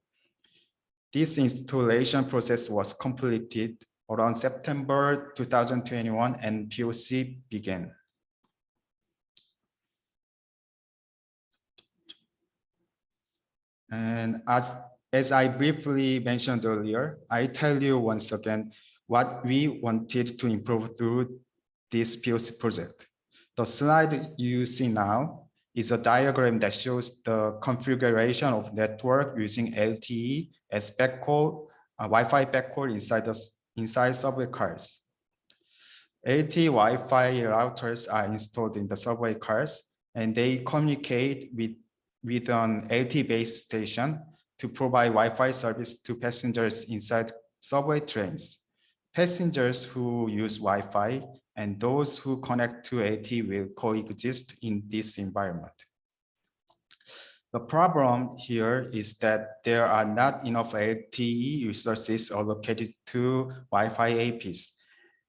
This installation process was completed around September 2021 and POC began. And as I briefly mentioned earlier, I tell you once again what we wanted to improve through this POC project. The slide you see now is a diagram that shows the configuration of network using LTE as backhaul, Wi-Fi backhaul inside subway cars. LTE Wi-Fi routers are installed in the subway cars, and they communicate with an LTE base station to provide Wi-Fi service to passengers inside subway trains. Passengers who use Wi-Fi and those who connect to LTE will coexist in this environment. The problem here is that there are not enough LTE resources allocated to Wi-Fi APs,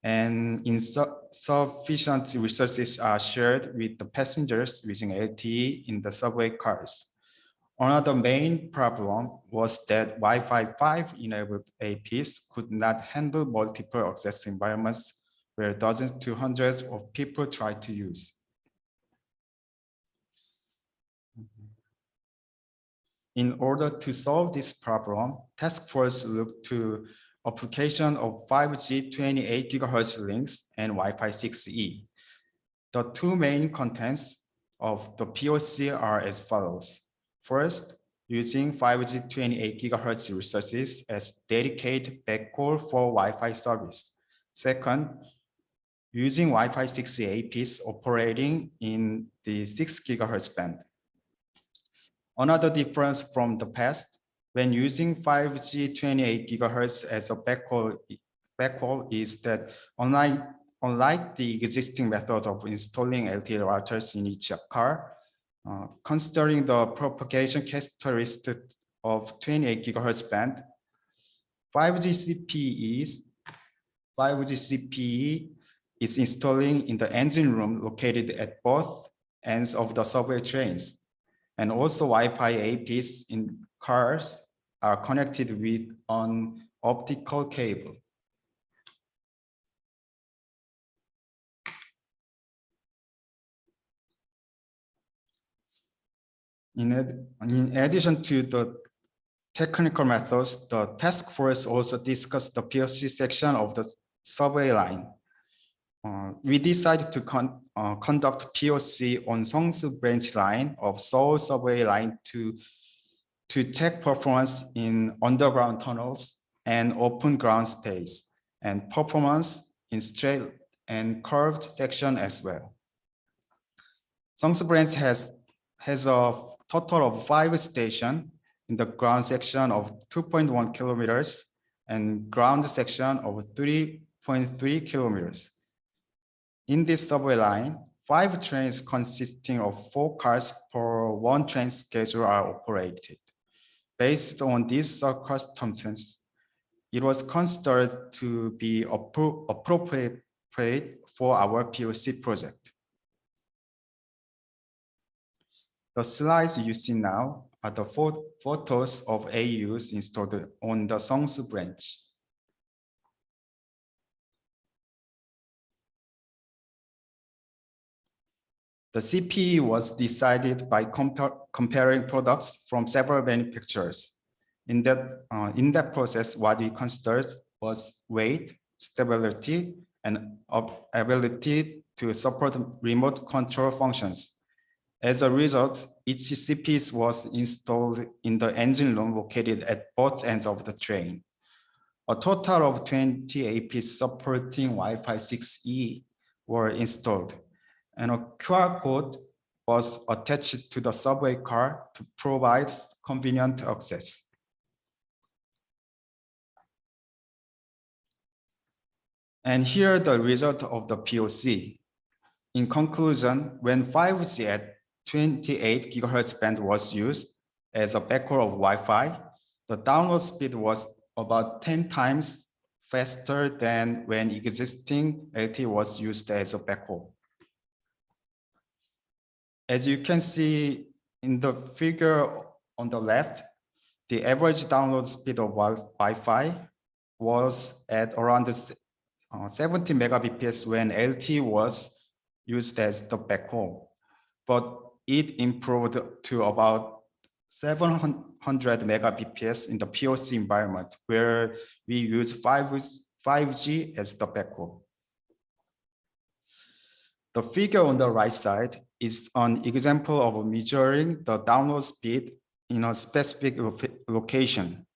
and insufficient resources are shared with the passengers using LTE in the subway cars. Another main problem was that Wi-Fi 5 enabled APs could not handle multiple access environments where dozens to hundreds of people try to use. In order to solve this problem, task force looked to application of 5G 28 GHz links and Wi-Fi 6E. The two main contents of the POC are as follows. First, using 5G 28 GHz resources as dedicated backhaul for Wi-Fi service. Second, using Wi-Fi 6E APs operating in the 6 GHz band. Another difference from the past, when using 5G 28 GHz as a backhaul is that unlike the existing methods of installing LTE routers in each car, considering the propagation characteristics of 28 GHz band, 5G CPE is installing in the engine room located at both ends of the subway trains. And also Wi-Fi APs in cars are connected with an optical cable. In addition to the technical methods, the task force also discussed the POC section of the subway line. We decided to conduct POC on Seongsu branch line of Seoul subway line to check performance in underground tunnels and open ground space, and performance in straight and curved section as well. Seongsu branch has a total of 5 stations in the ground section of 2.1 kilometers and ground section of 3.3 kilometers. In this subway line, 5 trains consisting of 4 cars per 1 train schedule are operated. Based on these circumstances, it was considered to be appropriate for our POC project. The slides you see now are the photos of AUs installed on the Seongsu branch. The CPE was decided by comparing products from several manufacturers. In that process, what we considered was weight, stability, and ability to support remote control functions. As a result, each CPE was installed in the engine room located at both ends of the train. A total of 20 APs supporting Wi-Fi 6E were installed, and a QR code was attached to the subway car to provide convenient access. And here are the result of the POC. In conclusion, when 5G at 28 gigahertz band was used as a backhaul of Wi-Fi, the download speed was about 10 times faster than when existing LTE was used as a backhaul. As you can see in the figure on the left, the average download speed of Wi-Fi was at around 70 megabps when LTE was used as the backhaul, but it improved to about 700 megabps in the POC environment where we use 5G as the backhaul. The figure on the right side is an example of measuring the download speed in a specific location.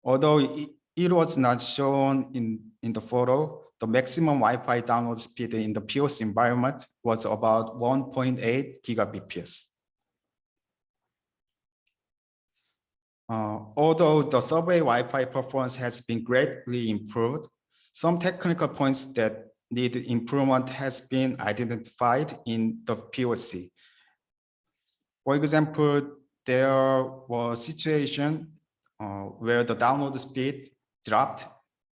Although it was not shown in the photo, the maximum Wi-Fi download speed in the POC environment was about 1.8 gigabps. Although the subway Wi-Fi performance has been greatly improved, some technical points that need improvement has been identified in the POC. For example, there was a situation where the download speed dropped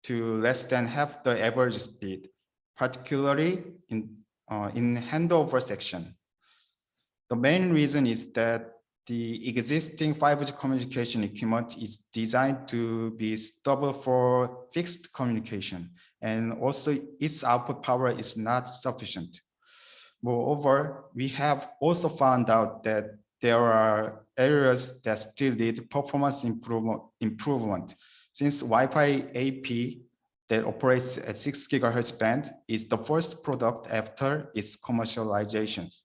to less than half the average speed, particularly in handover section. The main reason is that the existing 5G communication equipment is designed to be stable for fixed communication, and also its output power is not sufficient. Moreover, we have also found out that there are areas that still need performance improvement, since Wi-Fi AP that operates at 6 gigahertz band is the first product after its commercializations.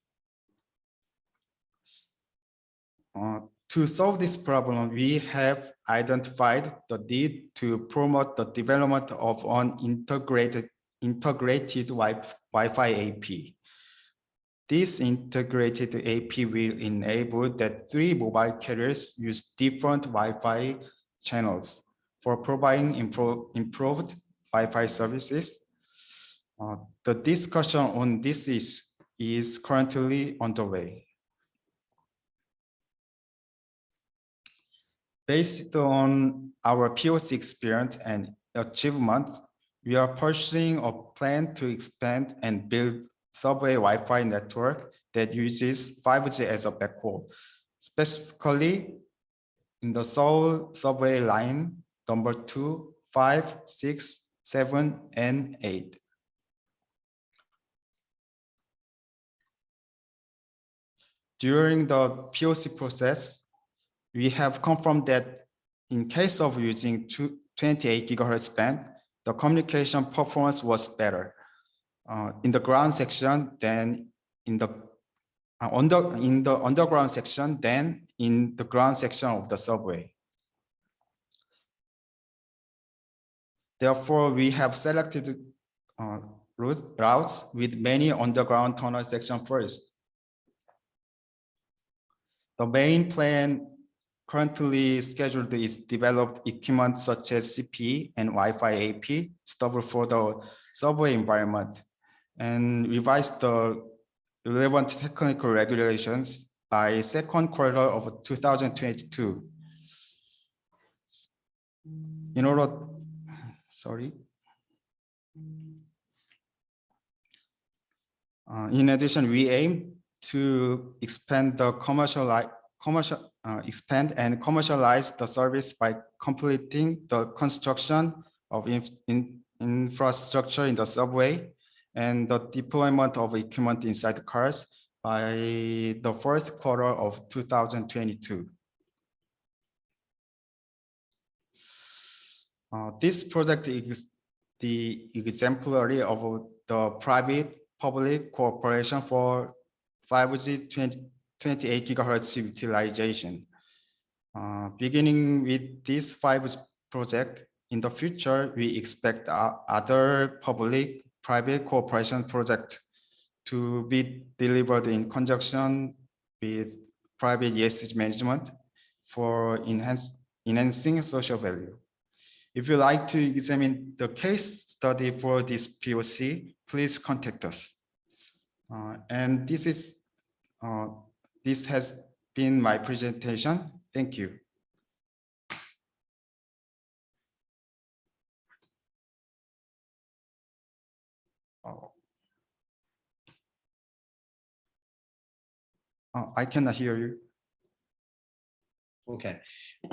To solve this problem, we have identified the need to promote the development of an integrated Wi-Fi AP. This integrated AP will enable that 3 mobile carriers use different Wi-Fi channels for providing improved Wi-Fi services. The discussion on this is currently underway. Based on our POC experience and achievements, we are pursuing a plan to expand and build subway Wi-Fi network that uses 5G as a backhaul, specifically in the Seoul subway line number 2, 5, 6, 7, and 8. During the POC process, we have confirmed that in case of using 28 gigahertz band, the communication performance was better in the ground section than in the underground section than in the ground section of the subway. Therefore, we have selected routes with many underground tunnel section first. The main plan currently scheduled is developed equipment such as CPE and Wi-Fi AP stable for the subway environment, and revise the relevant technical regulations by second quarter of 2022. In order, in addition, we aim to expand and commercialize the service by completing the construction of infrastructure in the subway and the deployment of equipment inside the cars by the first quarter of 2022. This project is the exemplary of the private-public cooperation for 5G 28 gigahertz utilization. Beginning with this 5G project, in the future, we expect other public-private cooperation projects to be delivered in conjunction with private usage management for enhancing social value. If you'd like to examine the case study for this POC, please contact us. And this has been my presentation. Thank you. I cannot hear you.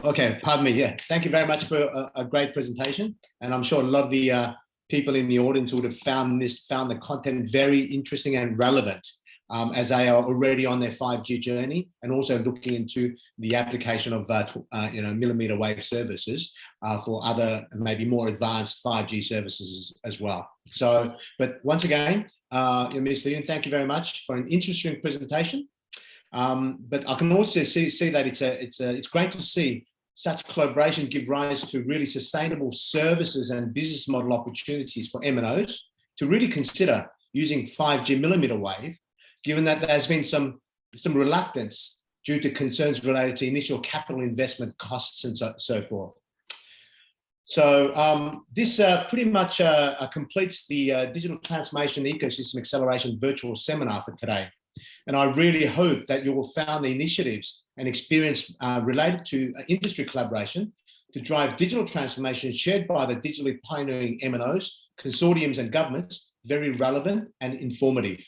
Okay, pardon me. Yeah, thank you very much for a great presentation. And I'm sure a lot of the people in the audience would have found the content very interesting and relevant as they are already on their 5G journey and also looking into the application of millimeter wave services for other maybe more advanced 5G services as well. So, but once again, Mr. Yoon, thank you very much for an interesting presentation. But I can also see that it's great to see such collaboration give rise to really sustainable services and business model opportunities for MNOs to really consider using 5G millimeter wave, given that there has been some reluctance due to concerns related to initial capital investment costs and so forth. So this pretty much completes the Digital Transformation Ecosystem Acceleration virtual seminar for today. And I really hope that you will find the initiatives and experience related to industry collaboration to drive digital transformation shared by the digitally pioneering MNOs, consortiums and governments very relevant and informative.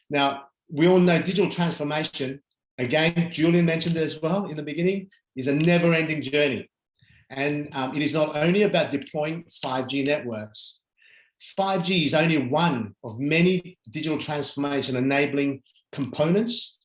Now, we all know digital transformation, again, Julian mentioned it as well in the beginning, is a never-ending journey. And it is not only about deploying 5G networks. 5G is only one of many digital transformation enabling components,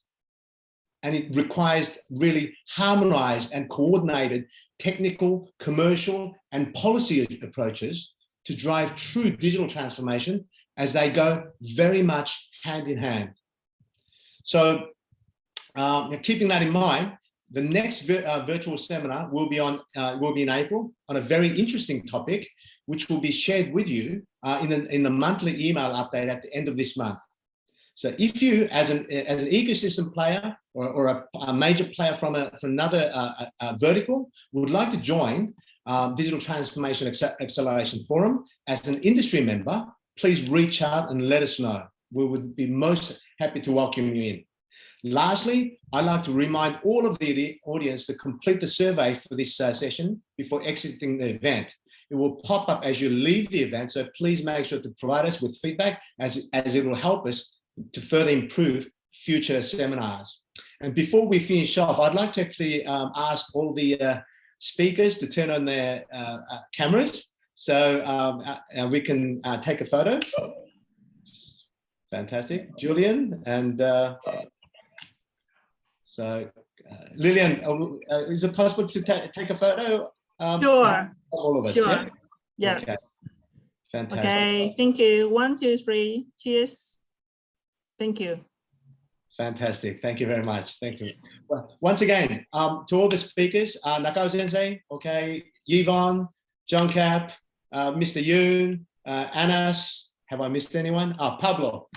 and it requires really harmonized and coordinated technical, commercial, and policy approaches to drive true digital transformation as they go very much hand in hand. So keeping that in mind, the next virtual seminar will be in April on a very interesting topic, which will be shared with you in the monthly email update at the end of this month. So if you, as an ecosystem player or a major player from another vertical, would like to join Digital Transformation Acceleration Forum as an industry member, please reach out and let us know. We would be most happy to welcome you in. Lastly, I'd like to remind all of the audience to complete the survey for this session before exiting the event. It will pop up as you leave the event, so please make sure to provide us with feedback as it will help us to further improve future seminars. And before we finish off, I'd like to actually ask all the speakers to turn on their cameras so we can take a photo. Fantastic. Julian and Lillian, is it possible to take a photo? Sure. All of us, sure. yeah? Yes. Okay. Fantastic. Okay, thank you. 1, 2, 3. Cheers. Thank you. Fantastic. Thank you very much. Thank you. Well, once again, to all the speakers, Nakao Sensei, okay, Yvonne, John Cap, Mr. Yoon, Anas, have I missed anyone? Pablo.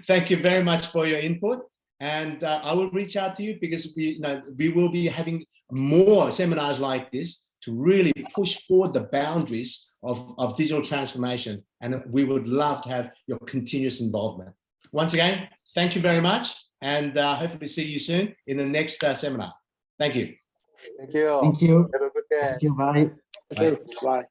Thank you very much for your input. And I will reach out to you because we will be having more seminars like this to really push forward the boundaries of digital transformation. And we would love to have your continuous involvement. Once again, thank you very much. And hopefully see you soon in the next seminar. Thank you. Thank you. Thank you. Have a good day. Thank you. Bye. Okay, bye.